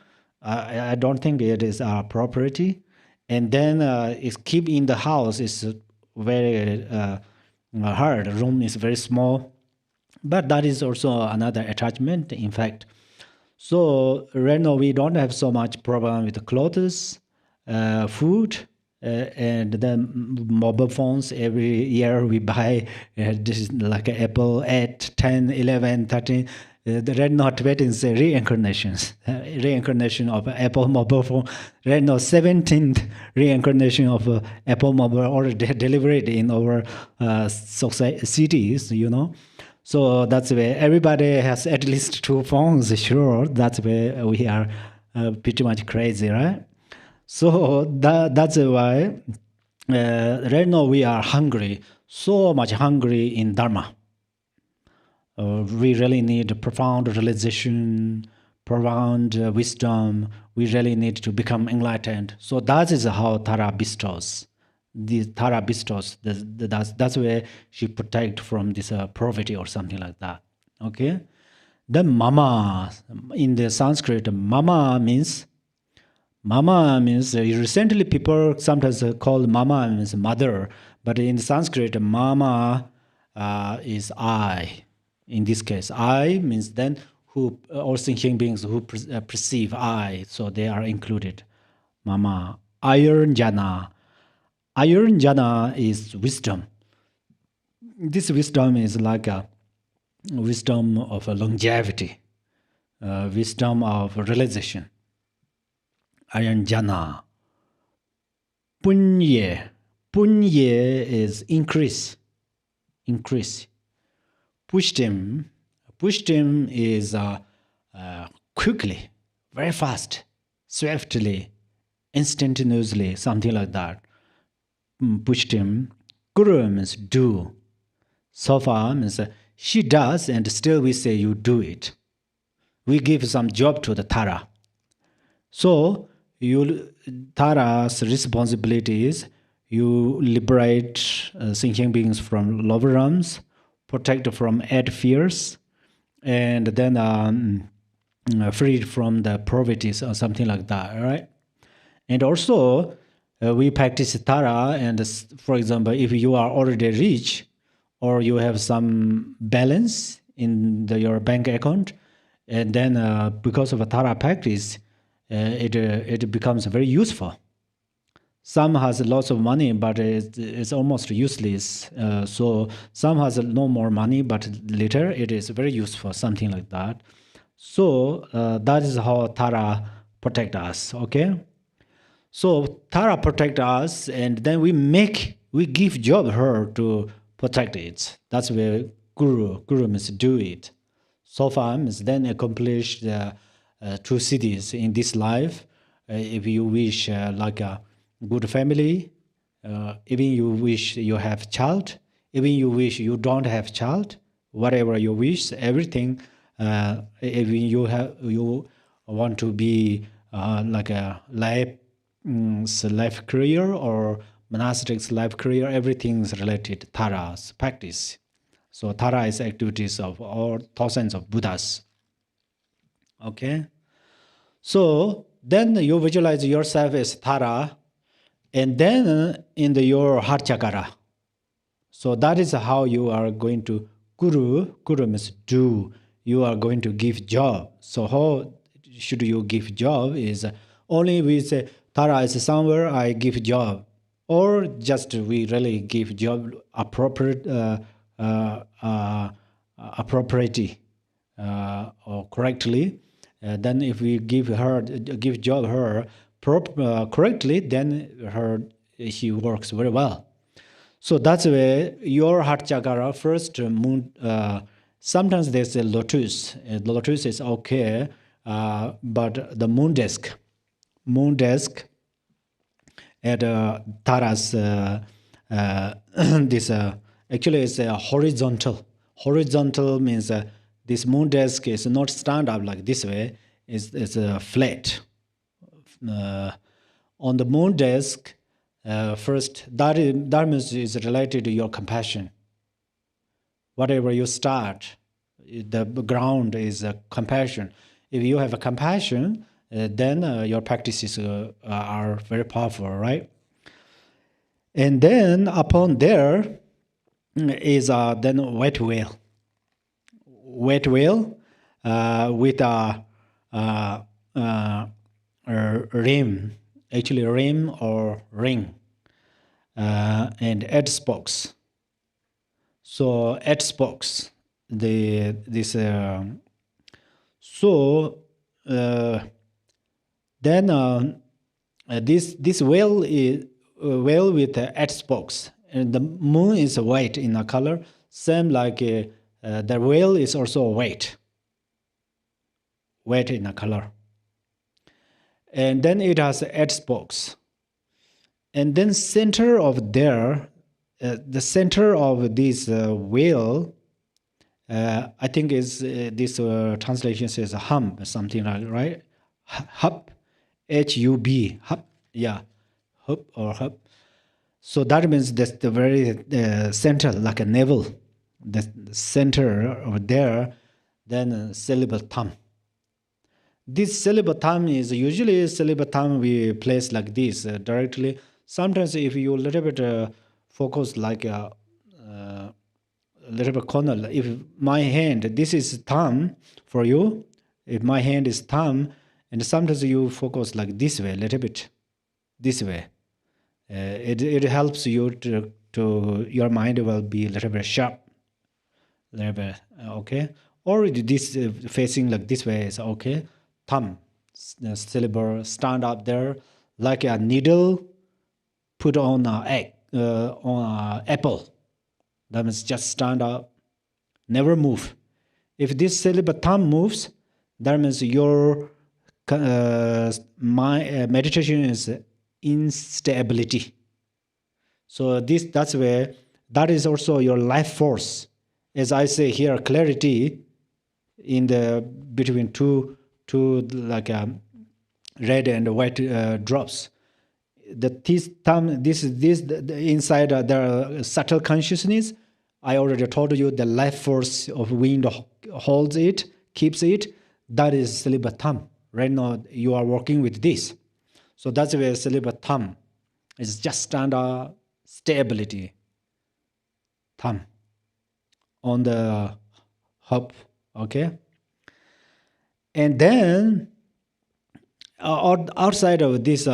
I don't think it is our property. And then it's keep in the house is very hard. The room is very small, but that is also another attachment. In fact, so right now we don't have so much problem with the clothes, food, and then mobile phones. Every year we buy this is like Apple 8, 10, 11, 13. The red no Tibetan is reincarnations, reincarnation of Apple mobile phone. Red no 17th reincarnation of Apple mobile already delivered in our cities, So that's where everybody has at least 2 phones, sure. That's where we are pretty much crazy, right? So that's why right now we are hungry, so much hungry in Dharma. We really need profound realization, profound wisdom. We really need to become enlightened. So that is how Tara bestows. Tara bestows. That's where she protect from this poverty or something like that. Okay. Then mama, in the Sanskrit, mama means recently people sometimes call mama means mother, but in Sanskrit, mama is I. In this case, I means then who all thinking beings who perceive I, so they are included. Mama, iron jana. Iron jana is wisdom. This wisdom is like a wisdom of longevity, wisdom of realization. Iron jana. Punye. Punye is increase. Pushtim is quickly, very fast, swiftly, instantaneously, something like that. Pushtim. Guru means do. Sofa means she does, and still we say you do it. We give some job to the Tara. So Tara's responsibility is you liberate thinking beings from lower realms, protect from 8 fears, and then freed from the poverties or something like that, right? And also, we practice Tara, and for example, if you are already rich or you have some balance in your bank account, and then because of a Tara practice, it becomes very useful. Some has lots of money, but it's almost useless. So some has no more money, but later it is very useful, something like that. So that is how Tara protect us, okay? So Tara protect us, and then we give job her to protect it. That's where Guru means do it. Sofa means then accomplish the 2 cities in this life. If you wish like a good family, even you wish you have child, even you wish you don't have child, whatever you wish, everything. If you want to be like a life career or monastic life career, everything is related to Tara's practice. So Tara is activities of all thousands of Buddhas. Okay. So then you visualize yourself as Tara, and then in your heart chakra. So that is how you are going to Guru means do. You are going to give job. So how should you give job is only we say Tara is somewhere I give job, or just we really give job appropriately or correctly. Then if we give job her correctly, then she works very well. So that's where your heart chakra first moon. Sometimes there's a lotus. The lotus is okay, but the moon desk at Tara's this actually is a horizontal. Horizontal means this moon desk is not stand up like this way. It's flat. On the moon desk, first that means is related to your compassion. Whatever you start, the ground is compassion. If you have a compassion, then your practices are very powerful, right? And then upon there is then wet whale. Wet whale with a rim, actually rim or ring, and 8 spokes. So 8 spokes. This So then this whale is whale with 8 spokes, and the moon is white in a color, same like the whale is also white in a color, and then it has 8 spokes, and then center of there, the center of this whale. I think is this translation says hum, something like right, hub, hub, hub, yeah, hub or hub. So that means that's the very center, like a navel, the center over there. Then syllable thumb. This syllable thumb is usually syllable thumb we place like this directly. Sometimes if you a little bit focus like a little bit corner. If my hand, this is thumb for you. If my hand is thumb, and sometimes you focus like this way, a little bit, this way. It helps you to your mind will be a little bit sharp, little bit okay. Or this facing like this way is okay. Thumb, syllable stand up there like a needle put on an egg on an apple. That means just stand up, never move. If this syllable thumb moves, that means your meditation is instability. So that's where that is also your life force. As I say here, clarity in the between two like red and white drops. This the inside there are subtle consciousness. I already told you the life force of wind holds it, keeps it. That is syllable thumb. Right now you are working with this. So that's where syllable thumb is just standard stability. Thumb on the hub, okay? And then outside of this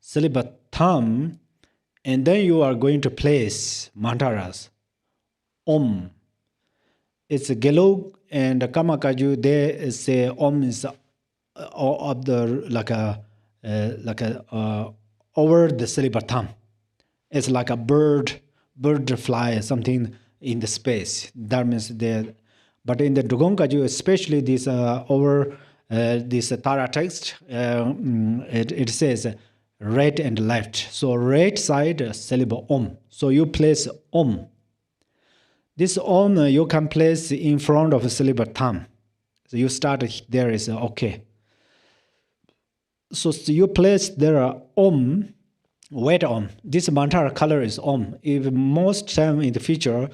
syllable thumb, and then you are going to place mantras. Om. It's a Gelug and Kamakaju. They say Om is of the like a over the syllable thumb. It's like a bird fly something in the space. That means there. But in the Dugongkaju, especially this over this Tara text, it says right and left. So right side syllable Om. So you place Om. This Om you can place in front of a syllable thumb. So you start there is okay. So you place there Om, wet Om. This mantra color is Om. If most time in the future,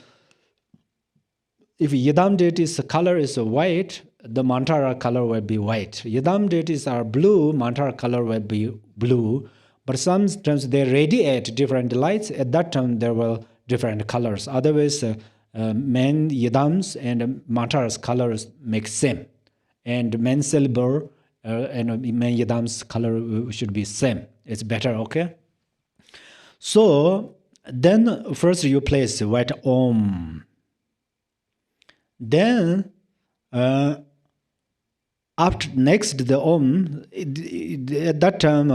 if Yidam deities color is white, the mantra color will be white. Yidam deities are blue, mantra color will be blue. But sometimes they radiate different lights. At that time, there were different colors. Otherwise, men Yidams and mantras colors make same. And men syllable and men Yidams color should be same. It's better, okay? So then first you place white Om. Then after next the Om, at that time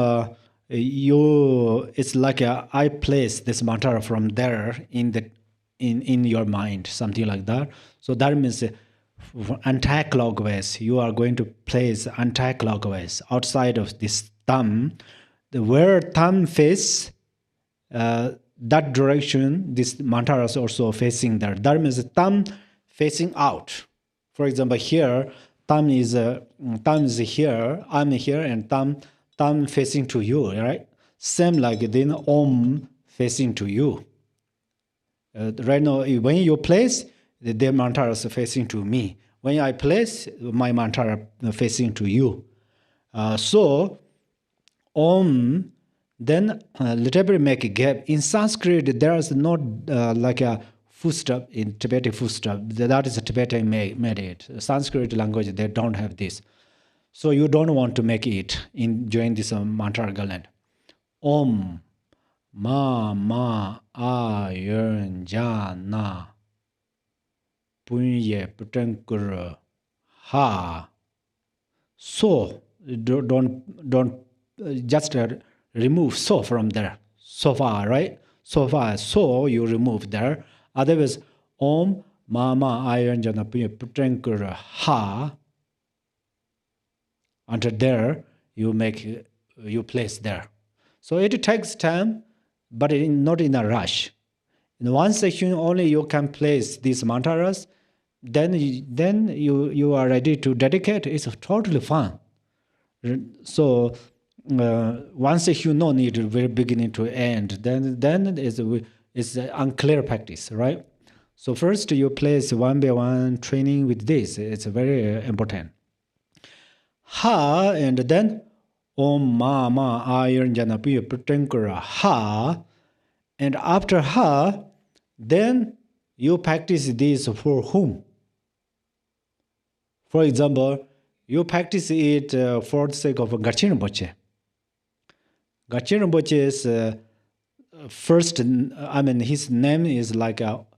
it's like I place this mantra from there in your mind, something like that. So that means anti-clockwise. You are going to place anti-clockwise outside of this thumb. Where thumb face that direction, this mantra is also facing there. That means thumb facing out. For example, here thumb is here. I'm here, and thumb facing to you, right? Same like then Om facing to you. Right now, when you place, the mantra is facing to me. When I place, my mantra facing to you. So Om, then little bit make a gap. In Sanskrit, there is not like a footstep in Tibetan footstep. That is a Tibetan made it. Sanskrit language, they don't have this. So you don't want to make it during this mantra garland. Om, ma, a, yun, ja, na, punye, putankur, ha. So don't just remove so from there. So far, right? So far, so you remove there. Otherwise, om mama ayan jana putrenkur ha. Until there, you place there. So it takes time, but not in a rush. In one section only you can place these mantras. Then you are ready to dedicate. It's totally fun. So once you know need very beginning to end, then it's unclear practice, right? So first you place one by one training with this. It's very important. Ha, and then om ma ma ayan jana piya pratankara ha, and after ha, then you practice this for whom? For example, you practice it for the sake of Gachin Rinpoche. Gachin Rinpoche's first, his name is like Khenpo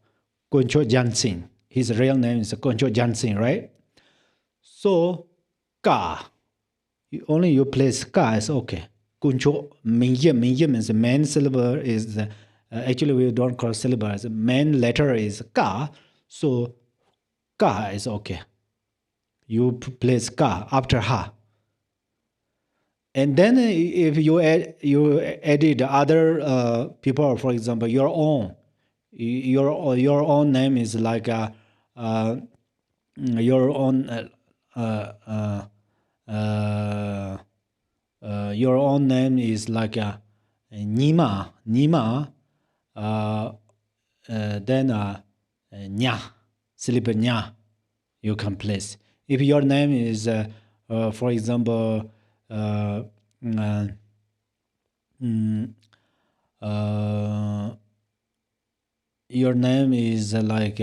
Tenzin. His real name is Khenpo Tenzin, right? So, ka. Only you place ka is okay. Khenpo Mingye means the main syllable is, actually we don't call syllable, the main letter is ka. So, ka is okay. You place ka after ha. And then if you added other people, for example, your own name is like your own your own name is like Nima, then Nya, syllable Nya, you can place. If your name is, for example, your name is like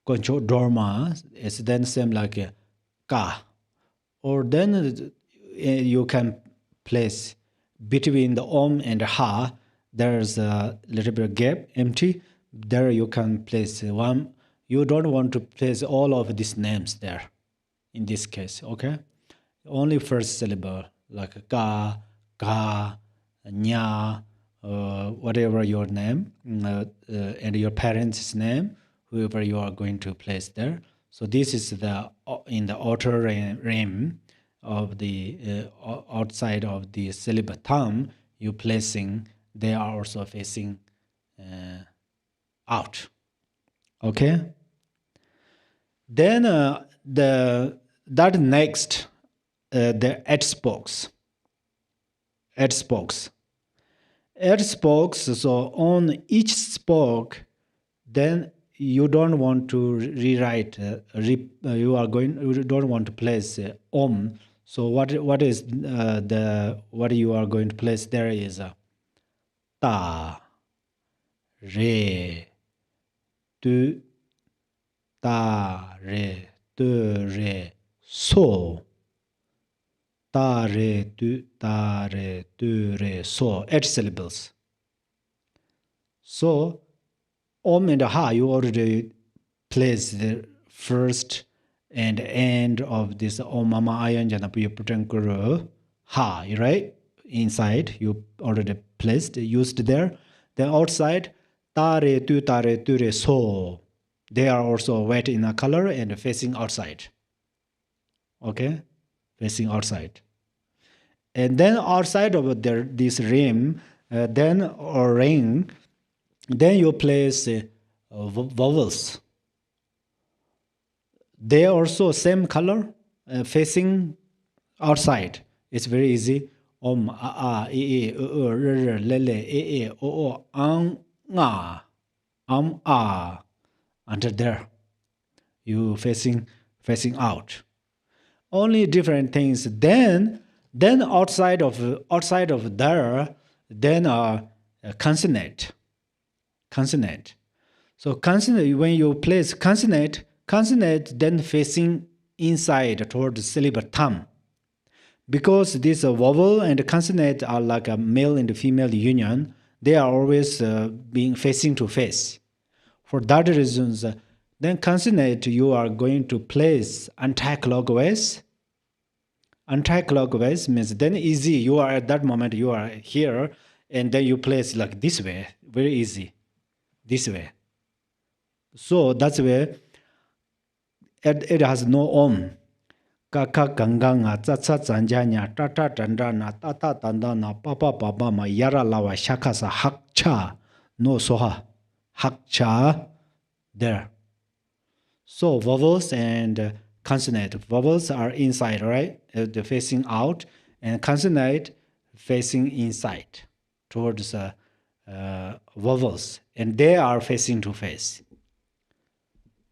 Khenpo Dorma, it's then same like Ka. Or then you can place between the Om and Ha, there's a little bit of gap, empty. There you can place one. You don't want to place all of these names there in this case, okay? Only first syllable, like Ka, Ka, Nya, whatever your name, and your parents' name, whoever you are going to place there. So this is in the outer rim of the outside of the syllable thumb, you placing, they are also facing out. Okay? Then that next, the edge spokes. So on each spoke, then you don't want to rewrite. You don't want to place om. So what you are going to place there is ta, re, tu, ta, re, tu, re, so. Ta, re, tu, re, so. 8 syllables. So, om and ha, you already place the first and end of this om mama ayan janapuya putankuru ha, right? Inside, you already used there. Then outside, ta, re, tu, re, so. They are also wet in a color and facing outside. Okay? Facing outside. And then outside of this rim, or ring, then you place vowels. They are also same color, facing outside. It's very easy. Om, a, e, r, r, le, e, o, ang, nga, a. Under there, you facing out. Only different things. Then outside of there, then consonant. So consonant, when you place consonant then facing inside toward the syllable thumb. Because this vowel and consonant are like a male and female union, they are always being facing to face. For that reasons, Then consonant you are going to place anti-clockwise. Anti-clockwise means then easy. You are at that moment, you are here, and then you place like this way. Very easy. This way. So that's where it has no om. Kaka ganganga, tsatsa zanjanya, tata tandana, tata tandana, papa babama, yara lawa, shakasa, hakcha, no soha, hakcha, there. So vowels and consonant. Vowels are inside, right? They're facing out, and consonant facing inside towards vowels, and they are facing to face.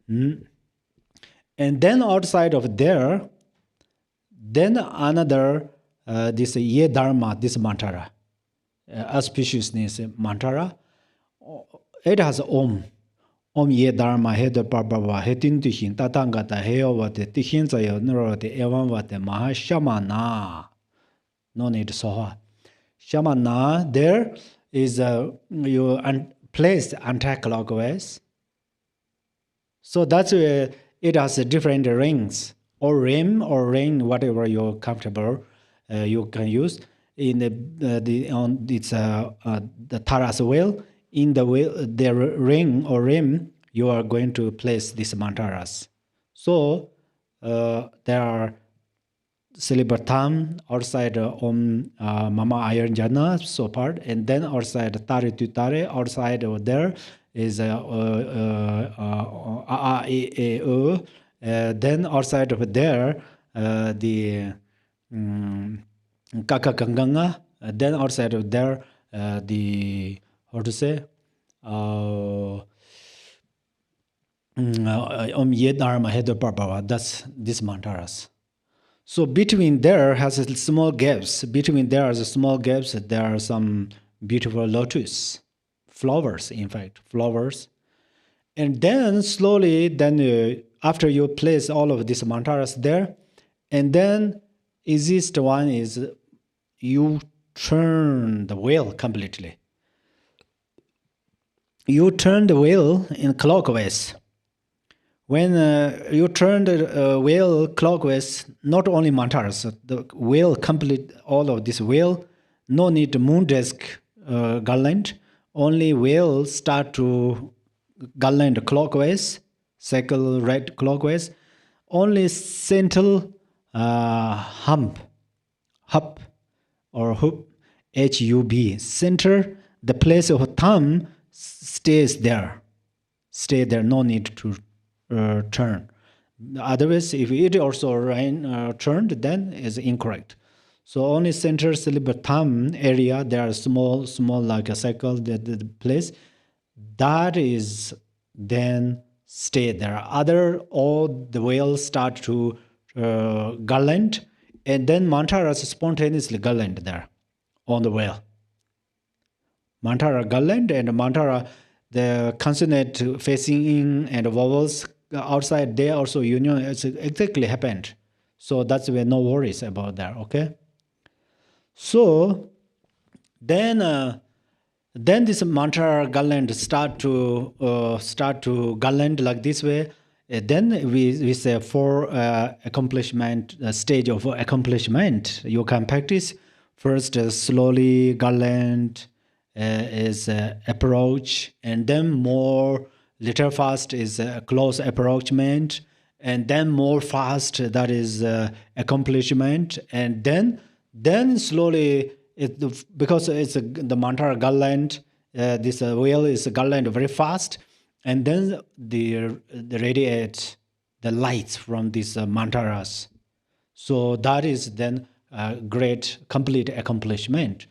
And then outside of there, then another this ye dharma, this mantara, auspiciousness mantara. It has om. Om ye dharma he de baba he tin tihin tatangata he ovate tihin zayo norote evanvate maha shamana. No need soha. Shamana, there is you placed anti-clockwise. So that's where it has different rings or rim or ring, whatever you're comfortable. You can use in the Taras wheel. In the wheel, the ring or rim, you are going to place these mantaras. So there are Silibatam outside Om Mama Iron Jana, so part, and then outside Tare Tutare, outside over there is A E E O. Then outside of there, the Kaka Kanganga. Then outside of there, the how to say Om Ye Dharma Hedo Barbara. That's these mantaras. So between there has small gaps. Between there are small gaps. There are some beautiful lotus flowers. In fact, flowers. And then slowly, then after you place all of these mantaras there, and then easiest one is you turn the wheel completely. You turn the wheel in clockwise. When you turn the wheel clockwise, not only mantaras, the wheel complete all of this wheel, no need moon disk garland, only wheel start to garland clockwise, cycle right clockwise, only central hump or hoop, H-U-B, center, the place of thumb stays there. Stay there, no need to turn. Otherwise, if it also turned, then is incorrect. So only center syllable thumb area, there are small like a circle, the place, that is then stay there. Other, all the whales start to garland, and then mantaras spontaneously garland there on the whale. Mantara garland and mantara, the consonant facing in and vowels outside, they also union. It's exactly happened. So that's where no worries about that. Okay. So then this mantra garland start to garland like this way. Then we say for accomplishment stage of accomplishment. You can practice first slowly garland is approach, and then more little fast is close approachment, and then more fast, that is accomplishment, and then slowly because it's the mantra garland, this wheel is garland very fast, and then the radiate the lights from these mantras. So that is then a great complete accomplishment.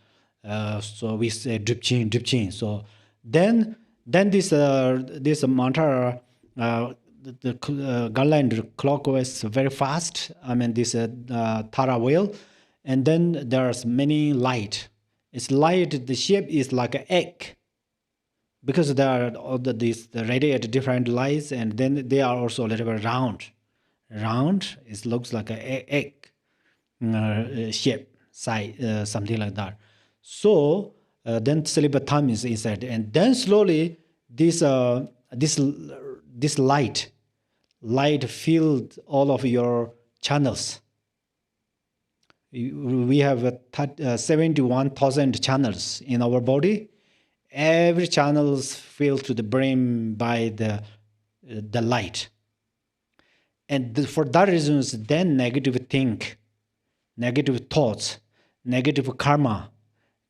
So we say drip chin. So then this mantra, the garland clockwise very fast. I mean this Tara wheel, and then there's many light. It's light. The shape is like an egg, because there are all the radiate different lights, and then they are also a little bit round. Round. It looks like an egg shape, size, something like that. So then syllable thumb is inside, and then slowly this this light filled all of your channels. We have 71,000 channels in our body. Every channel is filled to the brim by the light. And for that reasons, then negative thoughts, negative karma,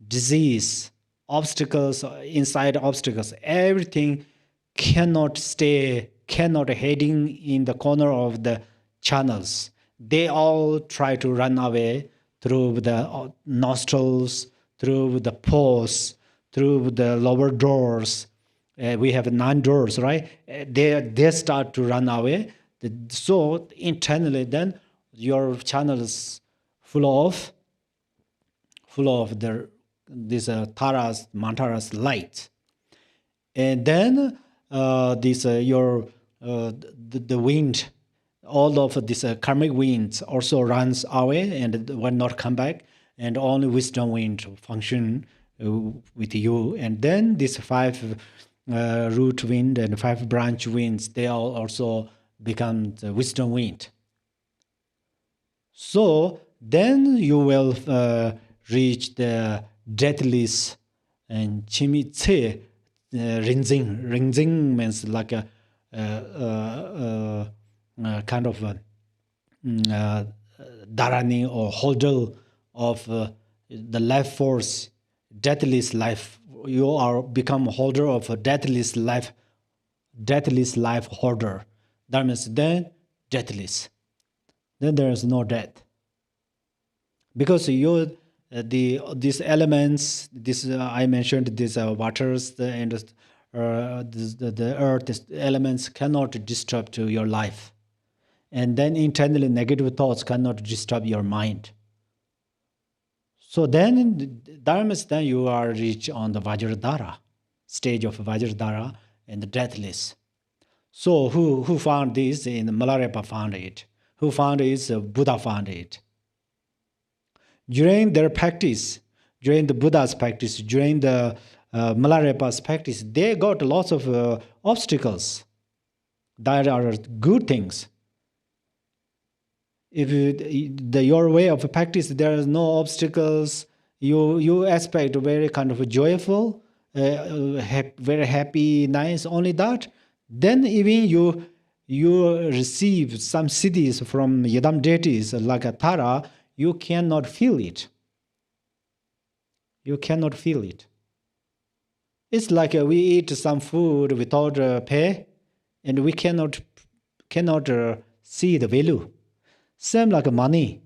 disease, obstacles, inside obstacles, everything cannot heading in the corner of the channels. They all try to run away through the nostrils, through the pores, through the lower doors. We have 9 doors, right? They start to run away. So internally, then your channel is full of these taras, mantaras, light, and then the wind, all of this karmic winds also runs away and will not come back, and only wisdom wind function with you. And then these 5 root wind and 5 branch winds, they all also become the wisdom wind. So then you will reach the deathless and chimi-tse rinzing. Rinzing means like a kind of dharani or holder of the life force, deathless life. You are become holder of a deathless life holder. That means then deathless. Then there is no death. Because these elements, I mentioned these waters and the earth, these elements cannot disturb to your life. And then internally negative thoughts cannot disturb your mind. So then that means then you are reached on the Vajradhara, stage of Vajradhara and the deathless. So who found this? In Milarepa found it. Who found it? Buddha found it. During their practice, during the Buddha's practice, during the Milarepa's practice, they got lots of obstacles that are good things. If your way of practice, there is no obstacles, you expect very kind of joyful, very happy, nice, only that, then even you receive some siddhis from Yadam deities like a Tara, you cannot feel it. You cannot feel it. It's like we eat some food without pay, and we cannot see the value. Same like money.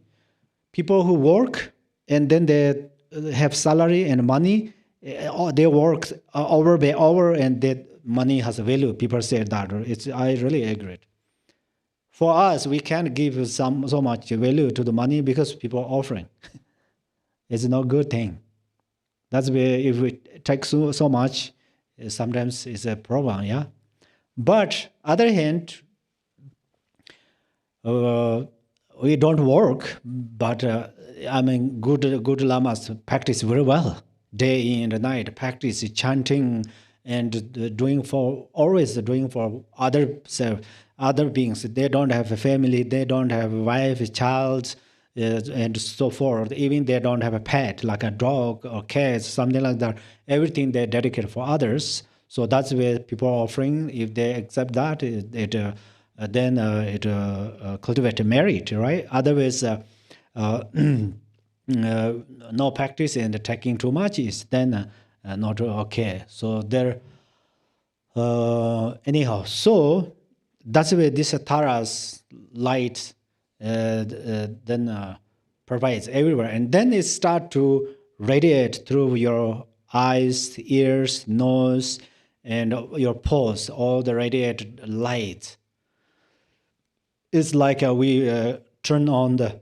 People who work and then they have salary and money, they work hour by hour, and that money has a value. People say that. I really agree. For us, we can't give so much value to the money because people are offering. It's not a good thing. That's where if we take so much, sometimes it's a problem, yeah. But other hand, we don't work, but good lamas practice very well, day in and night, practice chanting and always doing for other beings. They don't have a family, they don't have a wife, a child, and so forth. Even they don't have a pet, like a dog or cat, something like that. Everything they dedicate for others. So that's where people are offering. If they accept that, then it cultivate a merit, right? Otherwise, no practice and taking too much is then not okay. So there, anyhow, so that's where this Tara's light then provides everywhere, and then it start to radiate through your eyes, ears, nose, and your pores, all the radiated light. It's like we turn on the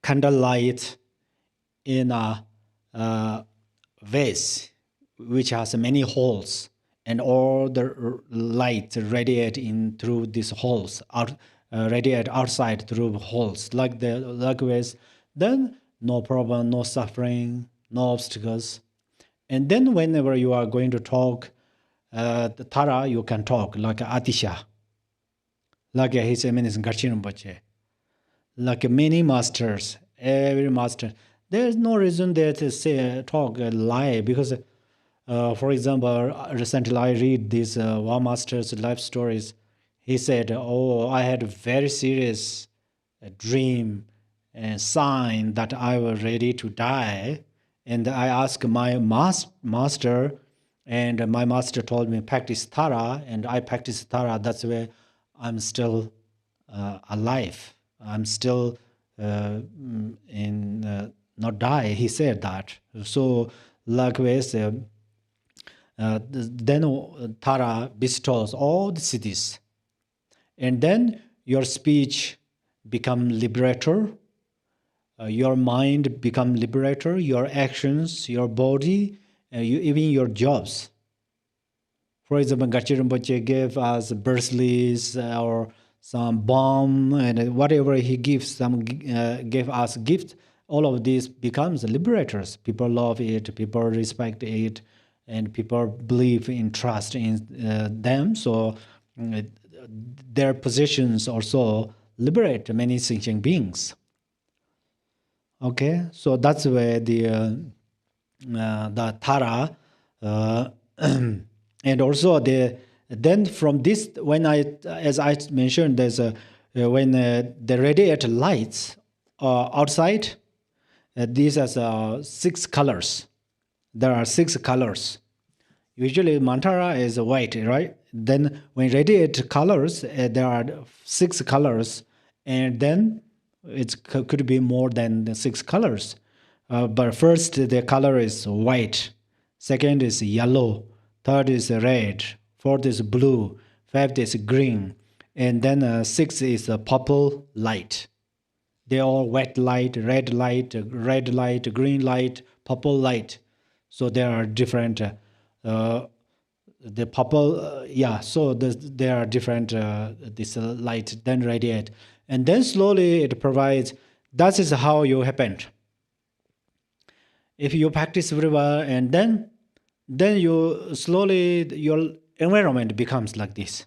candle light in a vase which has many holes, and all the light radiate in through these holes, radiate outside through holes, likewise. Then no problem, no suffering, no obstacles. And then whenever you are going to talk, the Tara, you can talk like Atisha, like His Eminence Gachin Rinpoche, like many masters, every master. There's no reason there to say talk lie because, for example, recently I read these one master's life stories. He said, "Oh, I had a very serious dream and sign that I was ready to die, and I asked my master, and my master told me practice Tara, and I practice Tara. That's where I'm still alive. I'm still in not die." He said that. So likewise, then Tara bestows all the cities, and then your speech become liberator, your mind become liberator, your actions, your body, even your jobs. For example, Gachi Rinpoche gave us bracelets or some bomb and whatever he gives, gave us gift. All of this becomes liberators. People love it, people respect it, and people believe in trust in them. So their positions also liberate many sentient beings. Okay, so that's where the Tara, and also then from this, when as I mentioned, there's a when the radiate lights outside, these are 6 colors. There are 6 colors. Usually mantara is white, right? Then when radiate colors, there are 6 colors, and then it could be more than the 6 colors. But first, the color is white. Second is yellow. Third is red. Fourth is blue. Fifth is green. And then 6 is purple light. They all white light, red light, green light, purple light. So there are different. The purple, So there are different. This light then radiate, and then slowly it provides. That is how you happened. If you practice very well, and then you slowly your environment becomes like this.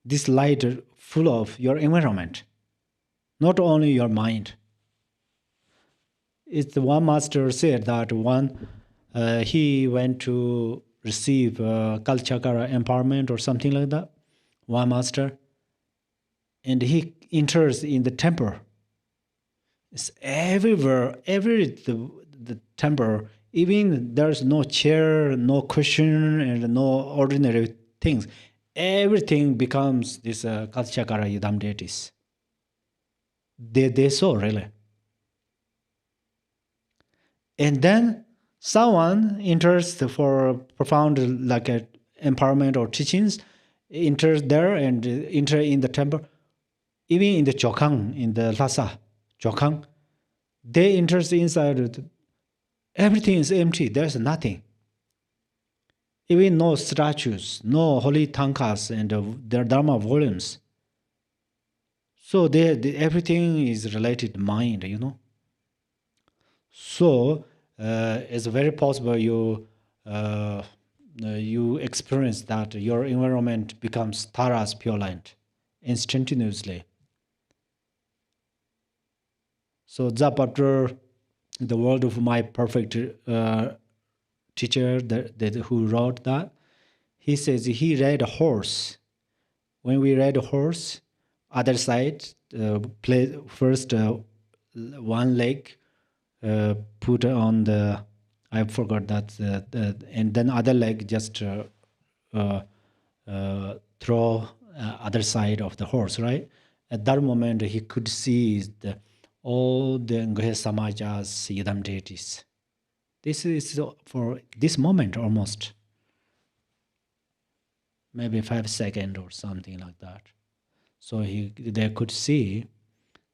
This light full of your environment, not only your mind. It's one master said that one he went to receive Kalchakara empowerment or something like that. One master, and he enters in the temple. It's everywhere, the temple. Even there's no chair, no cushion, and no ordinary things. Everything becomes this Kalchakara Yudam deities. They saw really. And then someone enters for profound like empowerment or teachings, enters there and enter in the temple. Even in the Chokang, in the Lhasa, Chokang, they enter inside. Everything is empty. There's nothing. Even no statues, no holy tankas and their dharma volumes. So everything is related to mind, So it's very possible you experience that your environment becomes Tara's pure light instantaneously. So that after the word of my perfect teacher who wrote that, he says he read a horse. When we read a horse, other side, play first one leg, put on the, I forgot that, and then other leg just throw other side of the horse, right? At that moment, he could see all the Nghe Samaja's Yidam deities. This is for this moment almost. Maybe 5 seconds or something like that. So they could see,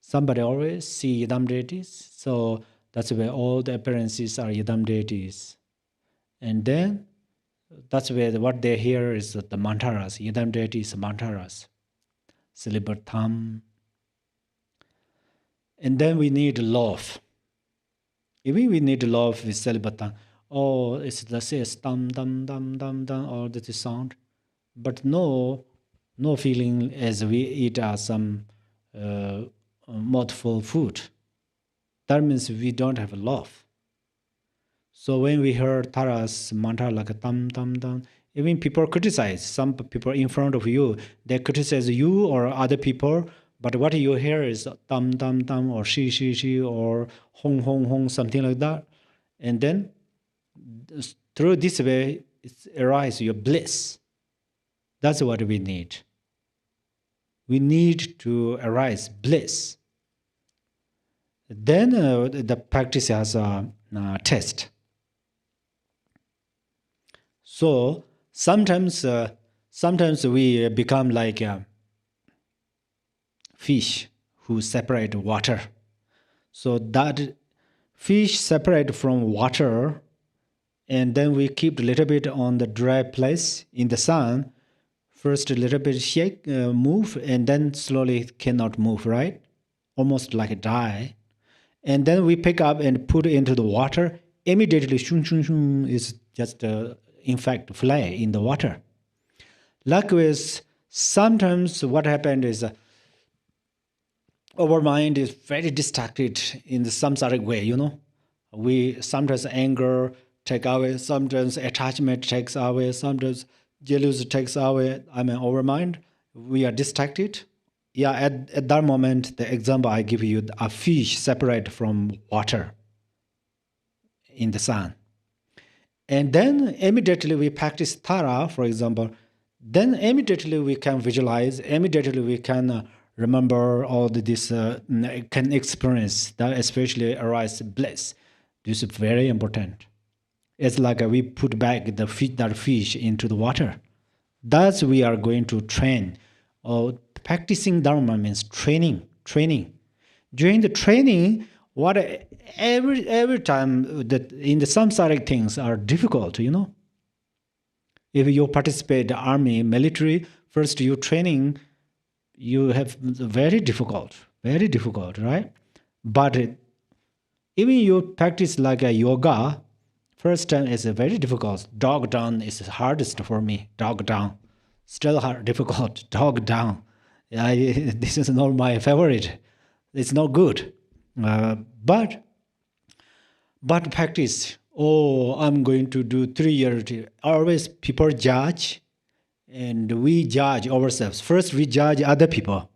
somebody always see Yidam deities. So that's where all the appearances are Yidam deities. And then that's where what they hear is the mantaras, Yidam deities, mantaras, Silibertam. And then we need love. Even we need love with Salibatang. oh, it's the says dum dum dum dum dum, or that is sound, but no feeling as we eat some mouthful food. That means we don't have love. So when we heard Tara's mantra like a tam tam tam, even people criticize. Some people in front of you, they criticize you or other people. But what you hear is tam tam tam or she or hong hong hong, something like that. And then through this way, it arises your bliss. That's what we need. We need to arise bliss. Then the practice has a test. So sometimes we become like a fish who separate water. So that fish separate from water, and then we keep a little bit on the dry place in the sun. First a little bit shake, move, and then slowly cannot move, right? Almost like die. And then we pick up and put it into the water. Immediately, shun shun shun is just in fact fly in the water. Likewise, sometimes what happened is our mind is very distracted in the samsaric way, you know. We sometimes anger take away, sometimes attachment takes away, sometimes jealousy takes away. I mean, our mind, we are distracted. Yeah, at that moment, the example I give you, a fish separate from water in the sun. And then immediately we practice Tara, for example, then immediately we can visualize, immediately we can remember all this, can experience that especially arise bliss. This is very important. It's like we put back that fish into the water. That's we are going to train. Or practicing Dharma means training. During the training, what every time that in the samsaric things are difficult, you know. If you participate in the army, military, first you training, you have very difficult, right? But even you practice like a yoga, first time is very difficult. Dog down is the hardest for me. Dog down, still hard, difficult. Dog down, this is not my favorite. It's not good. But practice. Oh, I'm going to do 3 years. Always people judge, and we judge ourselves. First, we judge other people.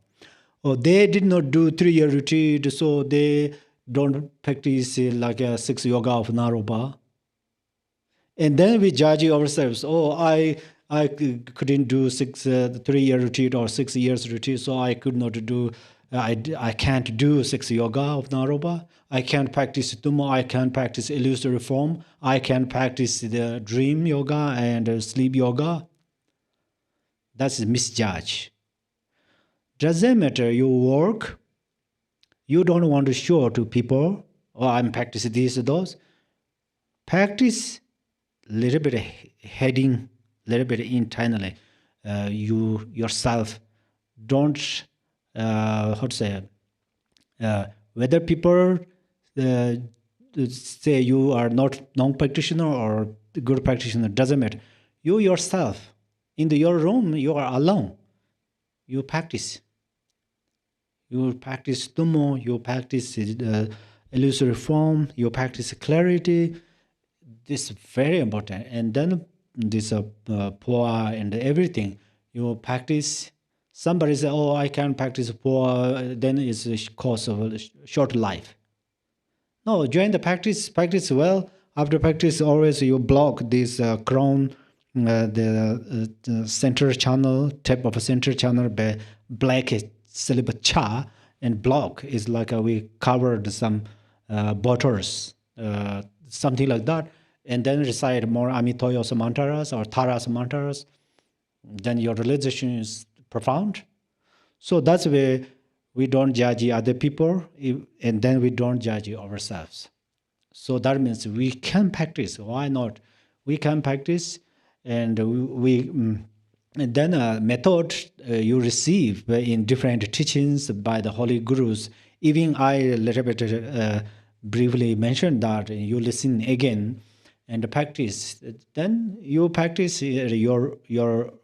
Oh, they did not do 3 year retreat, so they don't practice like a 6 yoga of Naropa. And then we judge ourselves. Oh, I couldn't do 3 year retreat or 6 years retreat, so I could not do. I can't do 6 yoga of Naropa. I can't practice Tummo. I can't practice illusory form. I can practice the dream yoga and sleep yoga. That's a misjudge. Doesn't matter. You work. You don't want to show to people, oh, I'm practicing this or those. Practice little bit heading, little bit internally. You yourself don't, how to say, whether people say you are not non-practitioner or good practitioner, doesn't matter. You yourself, in your room, you are alone. You practice. You practice Tummo, you practice illusory form, you practice clarity. This is very important. And then this Poa and everything, you practice. Somebody say, oh, I can practice Poa, then it's a cause of a short life. No, during the practice well. After practice, always you block this crown, the center channel, tip of a center channel by black syllable cha, and block is like we covered some bottles, something like that, and then recite more Amitoyos mantras or Taras mantras, then your realization is profound. So that's where we don't judge other people, and then we don't judge ourselves. So that means we can practice. Why not? We can practice, and and then a method you receive in different teachings by the holy gurus. Even I a little bit briefly mentioned that. You listen again, and practice. Then you practice your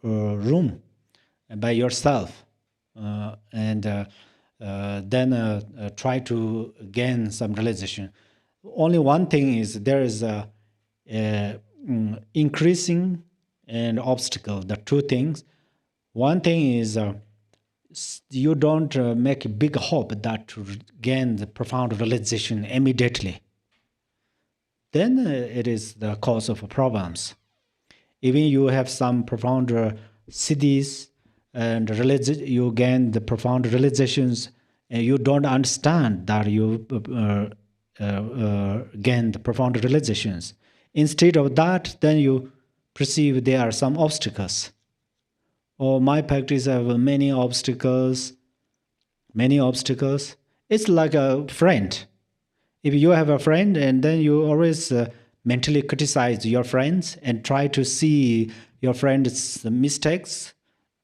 room by yourself, and then try to gain some realization. Only one thing is there is a increasing and obstacle. The two things. One thing is you don't make a big hope that to gain the profound realization immediately. Then it is the cause of problems. Even you have some profound siddhis and you gain the profound realizations, and you don't understand that you gain the profound realizations. Instead of that, then you perceive there are some obstacles. Oh, my practice have many obstacles. It's like a friend. If you have a friend and then you always mentally criticize your friends and try to see your friend's mistakes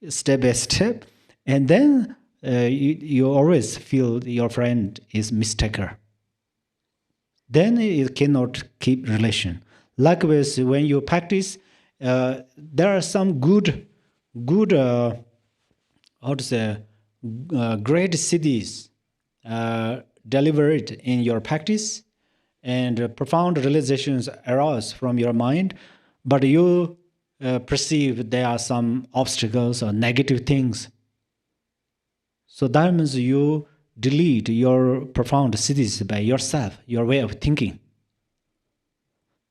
step by step, and then you always feel your friend is mistaker. Then it cannot keep relation. Likewise, when you practice, there are some good great siddhis delivered in your practice, and profound realizations arise from your mind, but you perceive there are some obstacles or negative things. So that means you delete your profound siddhis by yourself, your way of thinking.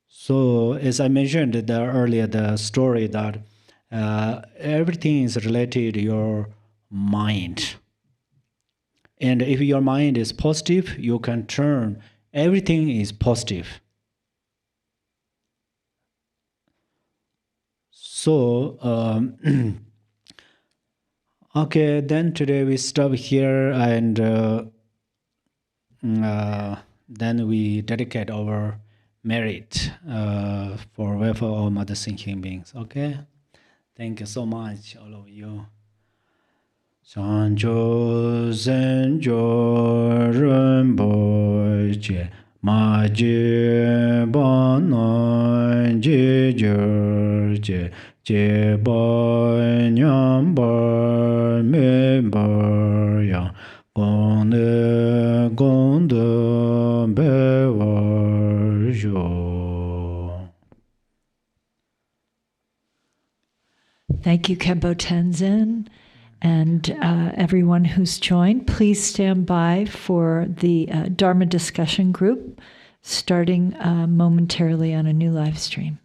So as I mentioned earlier, the story that everything is related to your mind. And if your mind is positive, you can turn everything is positive. So, okay, then today we stop here, and then we dedicate our merit for welfare of all mother thinking beings. Okay? Thank you so much, all of you. Sanjo Zenjo Renpo Che Ma Je Ba Na Je Jer Je Je Ba Nyam Ba Me Ba Ya Gong De Gong De Be Wa Jo. Thank you, Khenpo Tenzin. And everyone who's joined, please stand by for the Dharma discussion group starting momentarily on a new live stream.